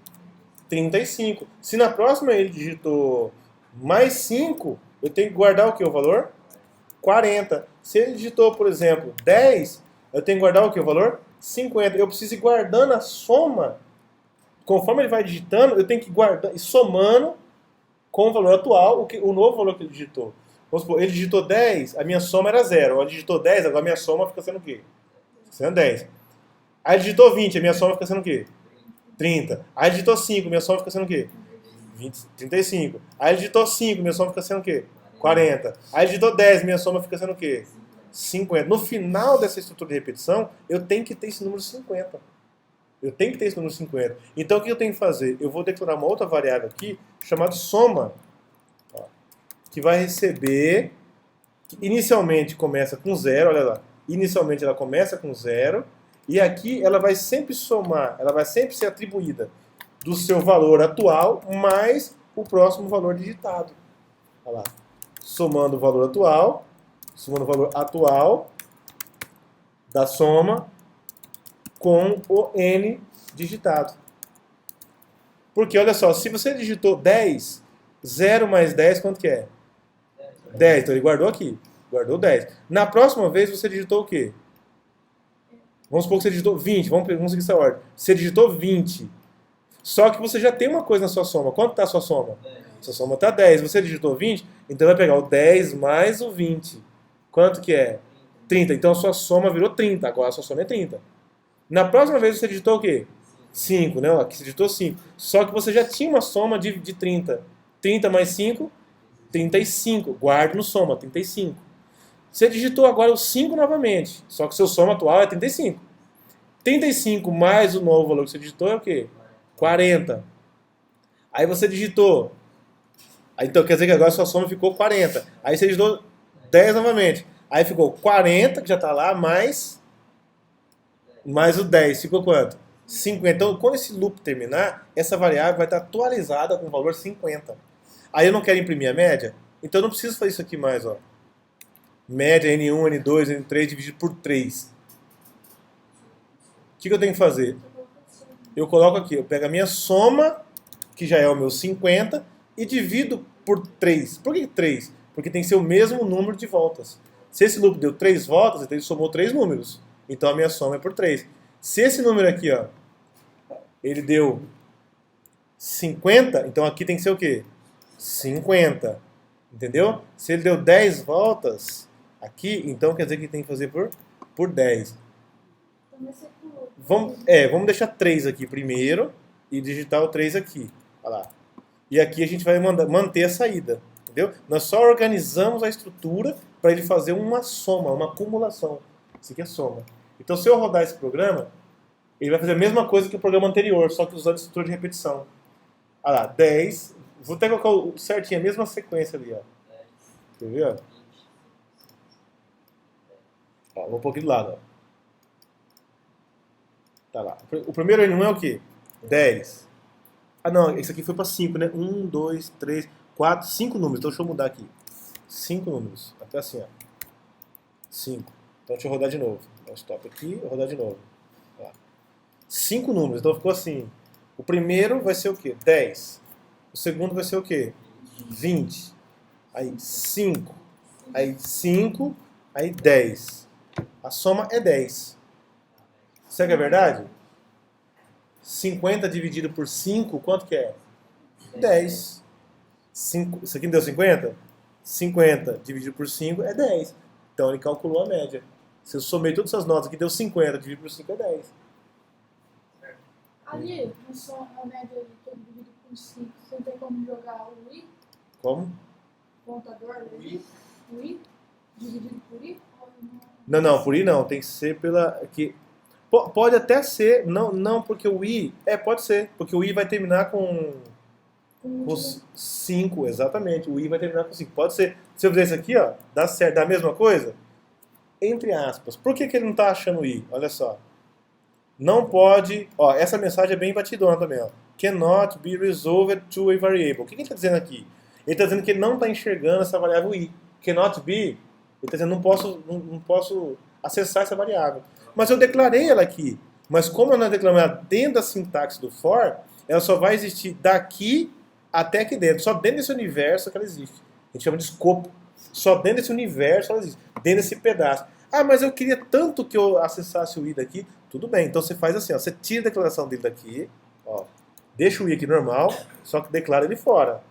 35. Se na próxima ele digitou mais 5, eu tenho que guardar o quê? O valor? 40. Se ele digitou, por exemplo, 10, eu tenho que guardar o quê? O valor? 50. Eu preciso ir guardando a soma. Conforme ele vai digitando, eu tenho que ir guardando e somando com o valor atual, o novo valor que ele digitou. Vamos supor, ele digitou 10, a minha soma era 0. Ele digitou 10, agora a minha soma fica sendo o quê? Sendo 10. Aí ele digitou 20, a minha soma fica sendo o quê? 30. Aí ele digitou 5, minha soma fica sendo o quê? 35. Aí ele digitou 5, minha soma fica sendo o quê? 40. Aí ele digitou 10, minha soma fica sendo o quê? 50. No final dessa estrutura de repetição, eu tenho que ter esse número 50. Eu tenho que ter esse número 50. Então o que eu tenho que fazer? Eu vou declarar uma outra variável aqui, chamada soma, ó, que vai receber, que inicialmente começa com 0, olha lá. Inicialmente ela começa com 0, e aqui ela vai sempre somar, ela vai sempre ser atribuída do seu valor atual mais o próximo valor digitado. Olha lá. Somando o valor atual da soma com o N digitado. Porque, olha só, se você digitou 10, 0 mais 10, quanto que é? 10. Então ele guardou aqui. Guardou 10. Na próxima vez você digitou o quê? Vamos supor que você digitou 20. Vamos seguir essa ordem. Você digitou 20. Só que você já tem uma coisa na sua soma. Quanto está a sua soma? Sua soma está 10. Você digitou 20, então vai pegar o 10 mais o 20. Quanto que é? 30. Então a sua soma virou 30. Agora a sua soma é 30. Na próxima vez você digitou o quê? 5, né? Aqui você digitou 5. Só que você já tinha uma soma de 30. 30 mais 5, 35. Guarde no soma, 35. Você digitou agora o 5 novamente. Só que o seu soma atual é 35. 35 mais o novo valor que você digitou é o quê? 40. Aí você digitou. Então quer dizer que agora a sua soma ficou 40. Aí você digitou 10 novamente. Aí ficou 40, que já está lá, mais o 10. Ficou quanto? 50. Então quando esse loop terminar, essa variável vai estar atualizada com o valor 50. Aí eu não quero imprimir a média, então eu não preciso fazer isso aqui mais. Ó. Média N1, N2, N3 dividido por 3. O que eu tenho que fazer? Eu coloco aqui, eu pego a minha soma, que já é o meu 50, e divido por 3. Por que 3? Porque tem que ser o mesmo número de voltas. Se esse loop deu 3 voltas, então ele somou 3 números. Então a minha soma é por 3. Se esse número aqui, ó, ele deu 50, então aqui tem que ser o quê? 50. Entendeu? Se ele deu 10 voltas aqui, então quer dizer que tem que fazer por 10. Vamos deixar 3 aqui primeiro e digitar o 3 aqui. Olha lá. E aqui a gente vai manter a saída. Entendeu? Nós só organizamos a estrutura para ele fazer uma soma, uma acumulação. Isso aqui é soma. Então se eu rodar esse programa, ele vai fazer a mesma coisa que o programa anterior, só que usando a estrutura de repetição. Olha lá, 10. Vou até colocar certinho, a mesma sequência ali. Ó. Quer ver? Ó, vou pôr aqui do lado. Ó. Tá lá. O primeiro N1 é o quê? 10. Ah, não, esse aqui foi para 5, né? 1, 2, 3, 4, 5 números. Então deixa eu mudar aqui. 5 números. Até assim, ó. 5. Então deixa eu rodar de novo. Dá um stop aqui, vou rodar de novo. 5 números. Então ficou assim. O primeiro vai ser o quê? 10. O segundo vai ser o quê? 20. Aí 5. Aí 5. Aí 10. A soma é 10. Será que é verdade? 50 dividido por 5, quanto que é? 10. 5, isso aqui não deu 50? 50 dividido por 5 é 10. Então ele calculou a média. Se eu somei todas essas notas aqui, deu 50, dividido por 5 é 10. Ali, no som, a média que eu divido por 5, você tem como jogar o I? Como? Contador, o I? Dividido por I? Não, por I não. Tem que ser pela... Aqui. Pode até ser, não porque o I... pode ser, porque o I vai terminar com 5, exatamente. O I vai terminar com 5. Pode ser. Se eu fizer isso aqui, ó, dá certo, dá a mesma coisa? Entre aspas. Por que ele não está achando o I? Olha só. Não pode... Ó, essa mensagem é bem batidona também, ó. Cannot be resolved to a variable. O que ele está dizendo aqui? Ele está dizendo que ele não está enxergando essa variável I. Cannot be... Ele está dizendo não posso acessar essa variável. Mas eu declarei ela aqui. Mas como eu não declarei ela dentro da sintaxe do for, ela só vai existir daqui até aqui dentro. Só dentro desse universo que ela existe. A gente chama de escopo. Só dentro desse universo ela existe. Dentro desse pedaço. Ah, mas eu queria tanto que eu acessasse o I daqui. Tudo bem, então você faz assim, ó, você tira a declaração dele daqui, ó, deixa o I aqui normal, só que declara ele fora.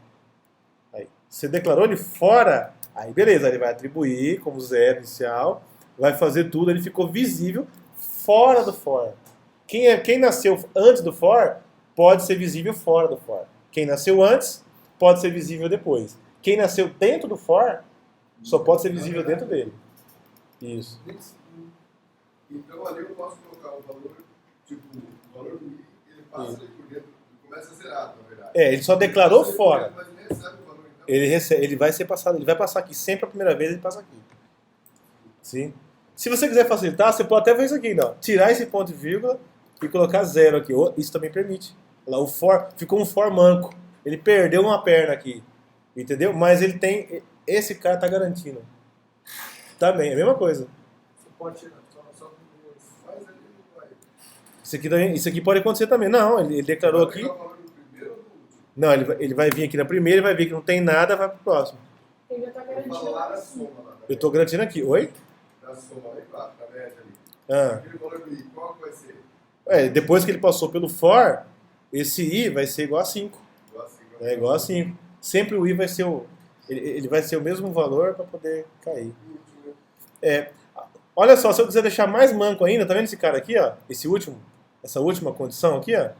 Aí, você declarou ele fora, aí beleza, ele vai atribuir como zero inicial, vai fazer tudo, ele ficou visível fora do for. Quem nasceu antes do for, pode ser visível fora do for. Quem nasceu antes, pode ser visível depois. Quem nasceu dentro do for, só pode ser visível dentro dele. Isso. Então ali eu posso colocar o valor, tipo, o valor do I, ele passa ali por dentro, começa zerado, na verdade. Ele só declarou fora. Mas ele recebe o valor, então. Ele vai ser passado, ele vai passar aqui. Sempre a primeira vez ele passa aqui. Sim? Se você quiser facilitar, você pode até fazer isso aqui, não. Tirar esse ponto e vírgula e colocar 0 aqui. Isso também permite. Lá o for ficou um for manco. Ele perdeu uma perna aqui. Entendeu? Mas ele tem. Esse cara tá garantindo. Também, é a mesma coisa. Você pode tirar. Isso aqui pode acontecer também. Não, ele declarou aqui. Não, ele vai vir aqui na primeira, ele vai ver que não tem nada, vai pro próximo. Ele já tá garantindo. Eu tô garantindo aqui. Oi? Da soma aí, claro, da média ali. Ah. Aquele valor do I, qual que vai ser? Depois que ele passou pelo for, esse i vai ser igual a 5. Igual assim, É igual a 5. Sempre o i vai ser ele vai ser o mesmo valor para poder cair. É, olha só, se eu quiser deixar mais manco ainda, tá vendo esse cara aqui, ó? Essa última condição aqui, ó.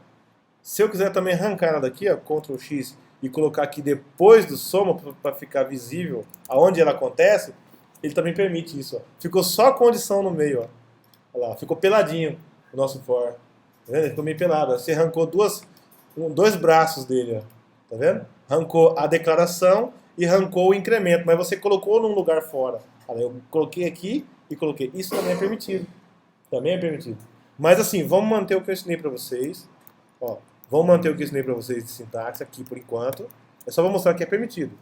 Se eu quiser também arrancar ela daqui, ó, Ctrl X, e colocar aqui depois do soma para ficar visível aonde ela acontece, ele também permite isso, ó. Ficou só a condição no meio, ó. Olha lá, ficou peladinho o nosso for. Tá vendo? Ele ficou meio pelado. Ó. Você arrancou dois braços dele, ó. Tá vendo? Arrancou a declaração e arrancou o incremento, mas você colocou num lugar fora. Olha, eu coloquei aqui e coloquei. Isso também é permitido. Também é permitido. Mas assim, vamos manter o que eu ensinei para vocês. Ó, vamos manter o que eu ensinei para vocês de sintaxe aqui por enquanto. É só vou mostrar que é permitido.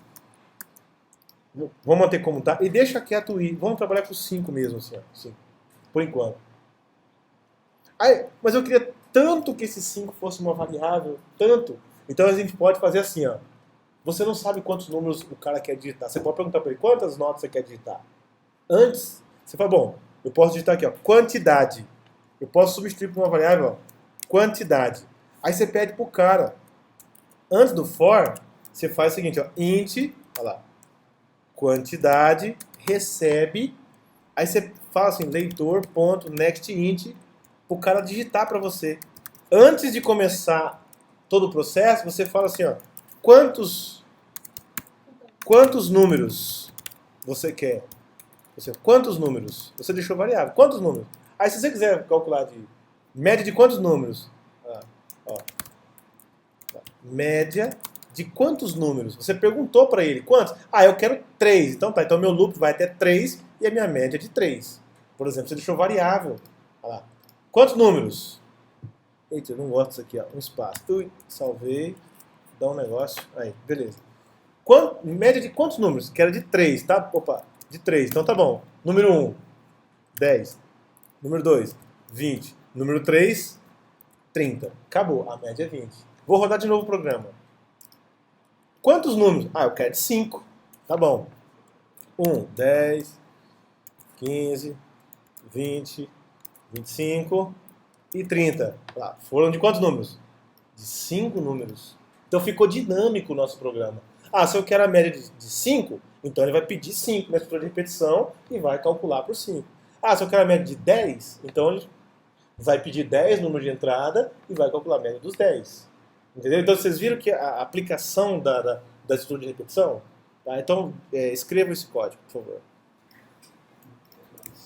Vamos manter como tá. E deixa quieto o i. Vamos trabalhar com 5 mesmo, assim, ó. 5. Por enquanto. Aí, mas eu queria tanto que esse 5 fosse uma variável. Tanto. Então a gente pode fazer assim, ó. Você não sabe quantos números o cara quer digitar. Você pode perguntar para ele quantas notas você quer digitar. Antes, você fala, bom, eu posso digitar aqui, ó, quantidade. Eu posso substituir por uma variável, ó, quantidade. Aí você pede pro cara. Antes do for, você faz o seguinte, ó, int, olha lá, quantidade, recebe. Aí você fala assim, leitor.nextInt, pro cara digitar para você. Antes de começar todo o processo, você fala assim, ó, quantos números você quer? Quantos números? Você deixou variável. Quantos números? Aí se você quiser calcular de média de quantos números? Ó, média de quantos números? Você perguntou para ele quantos? Eu quero 3. Então tá, então meu loop vai até 3 e a minha média é de 3. Por exemplo, você deixou variável. Olha lá. Quantos números? Eita, eu não gosto disso aqui, ó. Um espaço. Ui, salvei. Dá um negócio. Aí, beleza. Média de quantos números? Que era de 3, tá? Opa, de 3. Então tá bom. Número 1, 10. Número 2, 20. Número 3, 30. Acabou. A média é 20. Vou rodar de novo o programa. Quantos números? Eu quero de 5. Tá bom. 1, 10, 15, 20, 25 e 30. Foram de quantos números? De 5 números. Então ficou dinâmico o nosso programa. Se eu quero a média de 5, então ele vai pedir 5 na estrutura de repetição e vai calcular por 5. Se eu quero a média de 10, então ele vai pedir 10 números de entrada e vai calcular a média dos 10. Entendeu? Então vocês viram que a aplicação da estrutura de repetição? Tá? Então escreva esse código, por favor.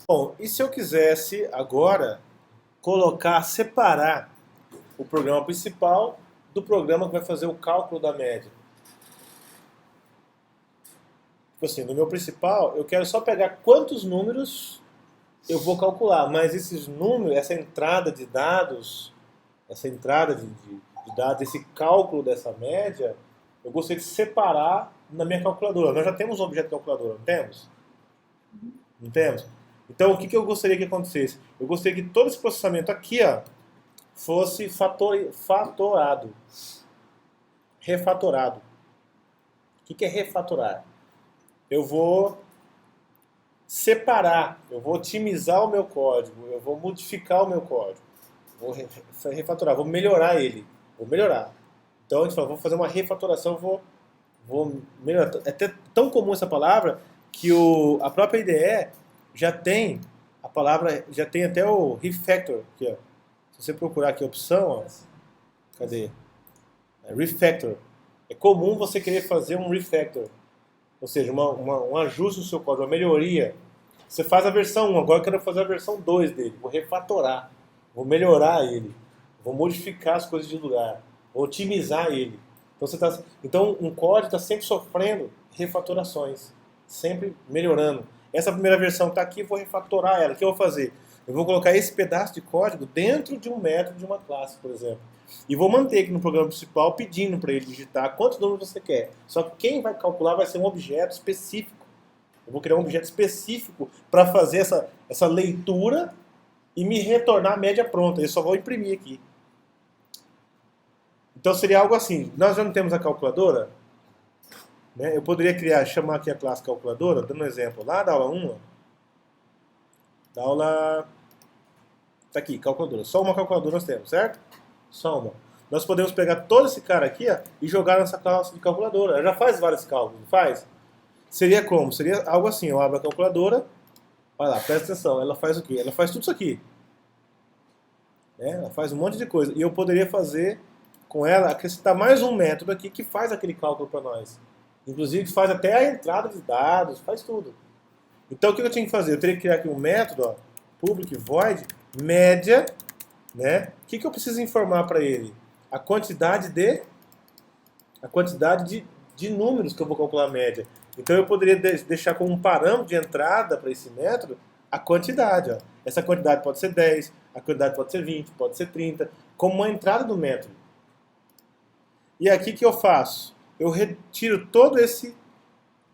Bom, e se eu quisesse agora separar o programa principal do programa que vai fazer o cálculo da média? Tipo assim, no meu principal, eu quero só pegar quantos números eu vou calcular, mas esses números, essa entrada de dados, esse cálculo dessa média, eu gostaria de separar na minha calculadora. Nós já temos um objeto calculadora, não temos? Não temos? Então, o que eu gostaria que acontecesse? Eu gostaria que todo esse processamento aqui, ó, fosse fatorado. Refatorado. O que é refatorar? Eu vou separar, eu vou otimizar o meu código, eu vou modificar o meu código. Vou refatorar, vou melhorar ele. Vou melhorar. Então, a gente fala, vou fazer uma refatoração, vou melhorar. É até tão comum essa palavra que a própria IDE já tem a palavra, já tem até o refactor aqui, ó. Se você procurar aqui a opção, ó, cadê? Refactor. É comum você querer fazer um refactor, ou seja, um ajuste no seu código, uma melhoria. Você faz a versão 1, agora eu quero fazer a versão 2 dele, vou refatorar, vou melhorar ele, vou modificar as coisas de lugar, vou otimizar ele. Então um código está sempre sofrendo refatorações, sempre melhorando. Essa primeira versão está aqui, vou refatorar ela. O que eu vou fazer? Eu vou colocar esse pedaço de código dentro de um método de uma classe, por exemplo. E vou manter aqui no programa principal pedindo para ele digitar quantos números você quer. Só que quem vai calcular vai ser um objeto específico. Eu vou criar um objeto específico para fazer essa leitura e me retornar a média pronta. Eu só vou imprimir aqui. Então seria algo assim. Nós já não temos a calculadora? Né? Eu poderia chamar aqui a classe calculadora, dando um exemplo lá da aula 1. Da aula... Tá aqui, calculadora. Só uma calculadora nós temos, certo? Só uma. nós podemos pegar todo esse cara aqui, ó, e jogar nessa calça de calculadora. Ela já faz vários cálculos, não faz? Seria como? Seria algo assim, eu abro a calculadora, olha lá, presta atenção, ela faz o quê? Ela faz tudo isso aqui. Né? Ela faz um monte de coisa. E eu poderia fazer com ela, acrescentar mais um método aqui que faz aquele cálculo para nós. Inclusive faz até a entrada de dados, faz tudo. Então o que eu tinha que fazer? Eu teria que criar aqui um método, ó, public void, média, né? O que eu preciso informar para ele? A quantidade de números que eu vou calcular a média. Então eu poderia deixar como um parâmetro de entrada para esse método a quantidade. Ó. Essa quantidade pode ser 10, a quantidade pode ser 20, pode ser 30, como uma entrada do método. E aqui que eu faço? Eu retiro todo esse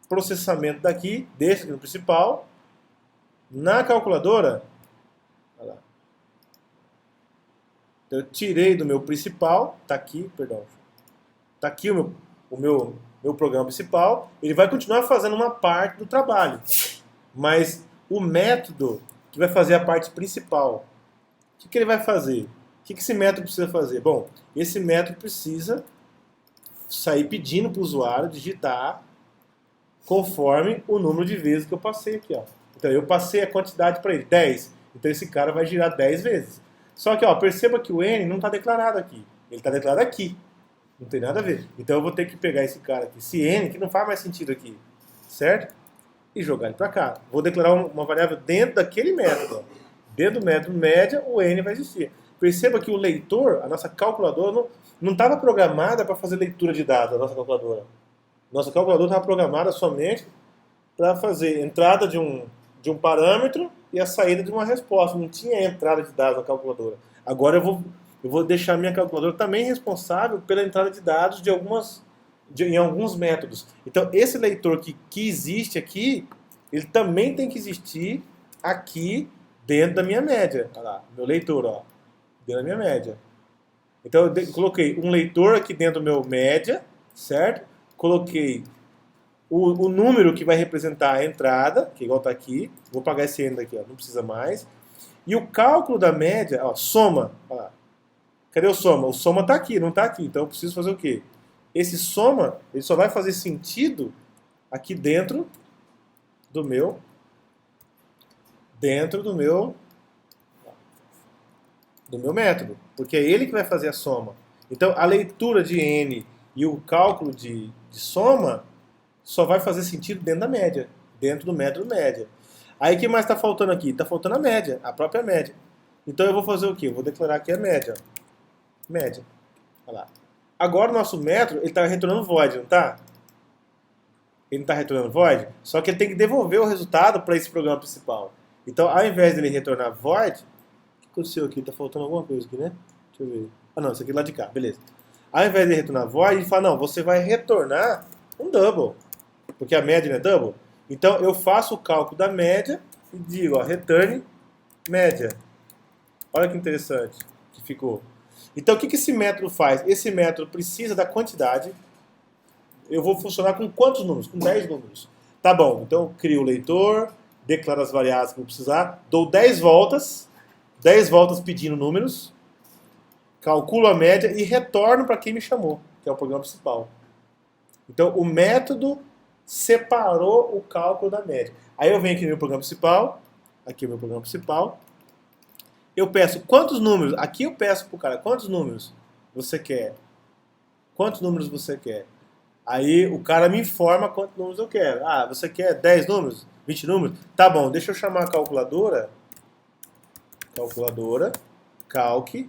processamento daqui, deixo aqui no principal, na calculadora. Olha lá. Eu tirei do meu principal, está aqui, perdão. Está aqui o meu programa principal. Ele vai continuar fazendo uma parte do trabalho. Mas o método que vai fazer a parte principal, o que ele vai fazer? O que esse método precisa fazer? Bom, esse método precisa sair pedindo para o usuário digitar conforme o número de vezes que eu passei aqui. Ó. Então eu passei a quantidade para ele, 10. Então esse cara vai girar 10 vezes. Só que ó, perceba que o N não está declarado aqui. Ele está declarado aqui. Não tem nada a ver. Então eu vou ter que pegar esse cara aqui, esse N, que não faz mais sentido aqui. Certo? E jogar ele para cá. Vou declarar uma variável dentro daquele método. Ó. Dentro do método média, o N vai existir. Perceba que o leitor, a nossa calculadora, não estava programada para fazer leitura de dados, a nossa calculadora. Nossa calculadora estava programada somente para fazer entrada de um parâmetro e a saída de uma resposta. Não tinha entrada de dados na calculadora. Agora eu vou deixar a minha calculadora também responsável pela entrada de dados em alguns métodos. Então, esse leitor que existe aqui, ele também tem que existir aqui dentro da minha média. Olha lá, meu leitor, ó, dentro da minha média. Então, eu coloquei um leitor aqui dentro do meu média, certo? Coloquei o número que vai representar a entrada, que igual está aqui. Vou apagar esse N daqui, ó, não precisa mais. E o cálculo da média, ó, soma. Ó, cadê o soma? O soma está aqui, não está aqui. Então eu preciso fazer o quê? Esse soma, ele só vai fazer sentido aqui dentro do meu método. Porque é ele que vai fazer a soma. Então a leitura de N e o cálculo de soma só vai fazer sentido dentro da média, dentro do método média. Aí o que mais está faltando aqui? Está faltando a média, a própria média. Então eu vou fazer o quê? Eu vou declarar aqui a média. Ó. Média. Olha lá. Agora o nosso método está retornando void, não está? Ele não está retornando void, só que ele tem que devolver o resultado para esse programa principal. Então ao invés dele retornar void, o que aconteceu aqui? Está faltando alguma coisa aqui, né? Deixa eu ver. Ah não, isso aqui é lá de cá, beleza. Ao invés de retornar void, ele fala, não, você vai retornar um double. Porque a média não é double. Então eu faço o cálculo da média e digo, ó, return média. Olha que interessante que ficou. Então o que esse método faz? Esse método precisa da quantidade. Eu vou funcionar com quantos números? Com 10 números. Tá bom, então eu crio o leitor, declaro as variáveis que eu precisar, dou 10 voltas pedindo números, calculo a média e retorno para quem me chamou, que é o programa principal. Então o método separou o cálculo da média. Aí eu venho aqui no meu programa principal, eu peço quantos números, aqui eu peço para o cara, quantos números você quer? Quantos números você quer? Aí o cara me informa quantos números eu quero. Ah, você quer 10 números? 20 números? Tá bom, deixa eu chamar a calculadora, calc, deixa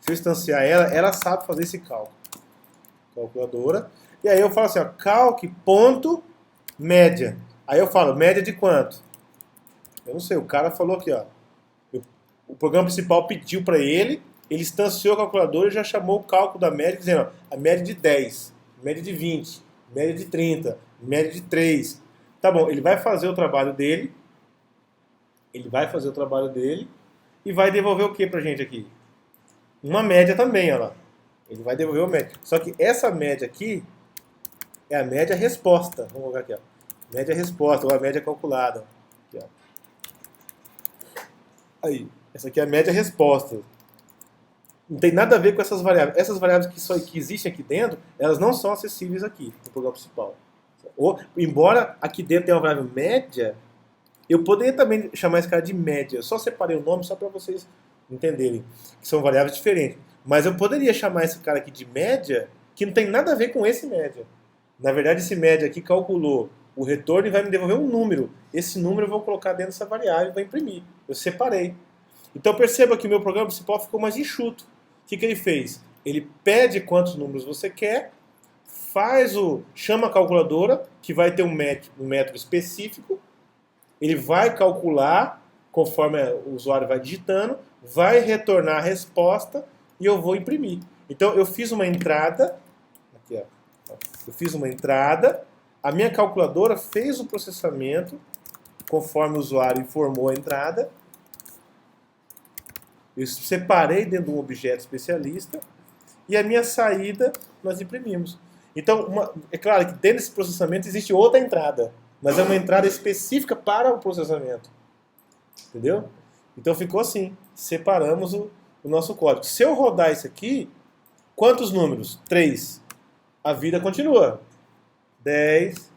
eu instanciar ela sabe fazer esse cálculo. Calculadora. E aí eu falo assim, ó, calc.média. Aí eu falo, média de quanto? Eu não sei, o cara falou aqui, ó. O programa principal pediu para ele instanciou a calculadora e já chamou o cálculo da média, dizendo, ó, a média de 10, média de 20, média de 30, média de 3. Tá bom, ele vai fazer o trabalho dele, e vai devolver o que pra gente aqui? Uma média também, ó lá. Ele vai devolver uma média. Só que essa média aqui é a média resposta. Vamos colocar aqui, ó. Média resposta, ou a média calculada. Aqui, ó. Aí, essa aqui é a média resposta. Não tem nada a ver com essas variáveis. Essas variáveis que existem aqui dentro, elas não são acessíveis aqui no programa principal. Embora aqui dentro tenha uma variável média, eu poderia também chamar esse cara de média. Eu só separei o nome só para vocês entenderem que são variáveis diferentes. Mas eu poderia chamar esse cara aqui de média, que não tem nada a ver com esse média. Na verdade, esse média aqui calculou o retorno e vai me devolver um número. Esse número eu vou colocar dentro dessa variável e vou imprimir. Eu separei. Então perceba que o meu programa principal ficou mais enxuto. O que ele fez? Ele pede quantos números você quer, chama a calculadora, que vai ter um método específico, ele vai calcular conforme o usuário vai digitando, vai retornar a resposta e eu vou imprimir. Então eu fiz uma entrada, aqui, ó, eu fiz uma entrada, a minha calculadora fez o processamento conforme o usuário informou a entrada. Eu separei dentro de um objeto especialista e a minha saída nós imprimimos. Então, é claro que dentro desse processamento existe outra entrada, mas é uma entrada específica para o processamento. Entendeu? Então ficou assim, separamos o nosso código. Se eu rodar isso aqui, quantos números? 3. A vida continua. 10,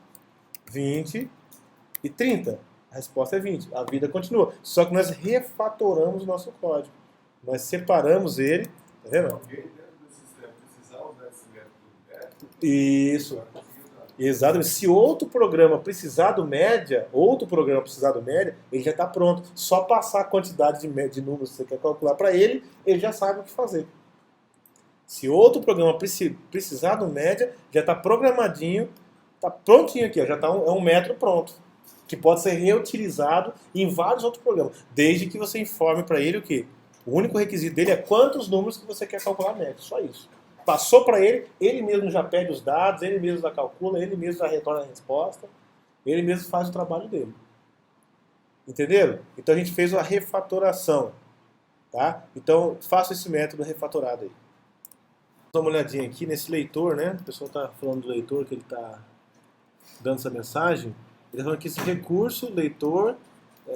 20 e 30. A resposta é 20. A vida continua. Só que nós refatoramos o nosso código. Nós separamos ele. Tá vendo? Alguém dentro do sistema precisar usar esse método. Isso. Exatamente. Se outro programa precisar do média, ele já está pronto. Só passar a quantidade de números que você quer calcular para ele já sabe o que fazer. Se outro programa precisar do média, já está programadinho, está prontinho aqui, ó, já é um método pronto, que pode ser reutilizado em vários outros programas, desde que você informe para ele o quê? O único requisito dele é quantos números que você quer calcular a média, só isso. Passou para ele mesmo já pede os dados, ele mesmo já calcula, ele mesmo já retorna a resposta, ele mesmo faz o trabalho dele. Entenderam? Então a gente fez uma refatoração. Tá? Então faça esse método refatorado aí. Dá uma olhadinha aqui nesse leitor, né? O pessoal está falando do leitor, que ele está dando essa mensagem. Ele está falando que esse recurso, leitor,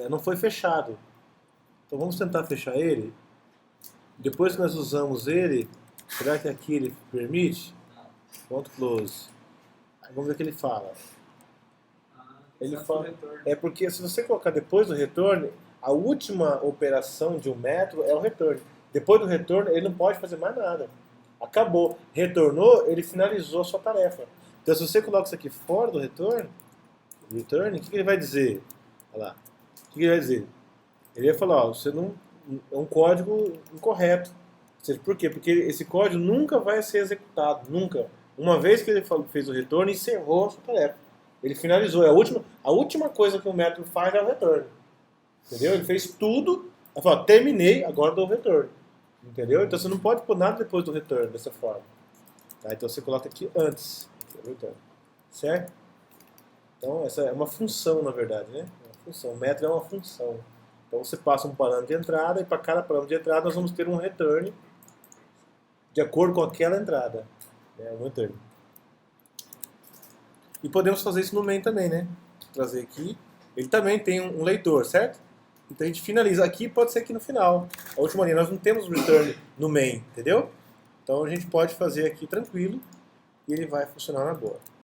não foi fechado. Então vamos tentar fechar ele. Depois que nós usamos ele, será que aqui ele permite? Ponto close. Vamos ver o que ele fala. Ele fala, porque se você colocar depois do return, a última operação de um método é o return. Depois do return, ele não pode fazer mais nada. Acabou. Retornou, ele finalizou a sua tarefa. Então se você coloca isso aqui fora do return, o que ele vai dizer? Olha lá. O que ele vai dizer? Ele vai falar, ó, você não, é um código incorreto. Por quê? Porque esse código nunca vai ser executado, nunca. Uma vez que ele fez o retorno, encerrou a sua tarefa. Ele finalizou. A última coisa que o método faz é o return. Entendeu? Ele fez tudo, ele falou, terminei, agora dou o return. Entendeu? Então você não pode pôr nada depois do return dessa forma. Tá? Então você coloca aqui antes. Certo? Então essa é uma função, na verdade, né? Uma função. O método é uma função. Então você passa um parâmetro de entrada e para cada parâmetro de entrada nós vamos ter um return de acordo com aquela entrada. Né? Um return. E podemos fazer isso no main também, né? Trazer aqui. Ele também tem um leitor, certo? Então a gente finaliza aqui, pode ser aqui no final. A última linha, nós não temos return no main, entendeu? Então a gente pode fazer aqui tranquilo e ele vai funcionar na boa.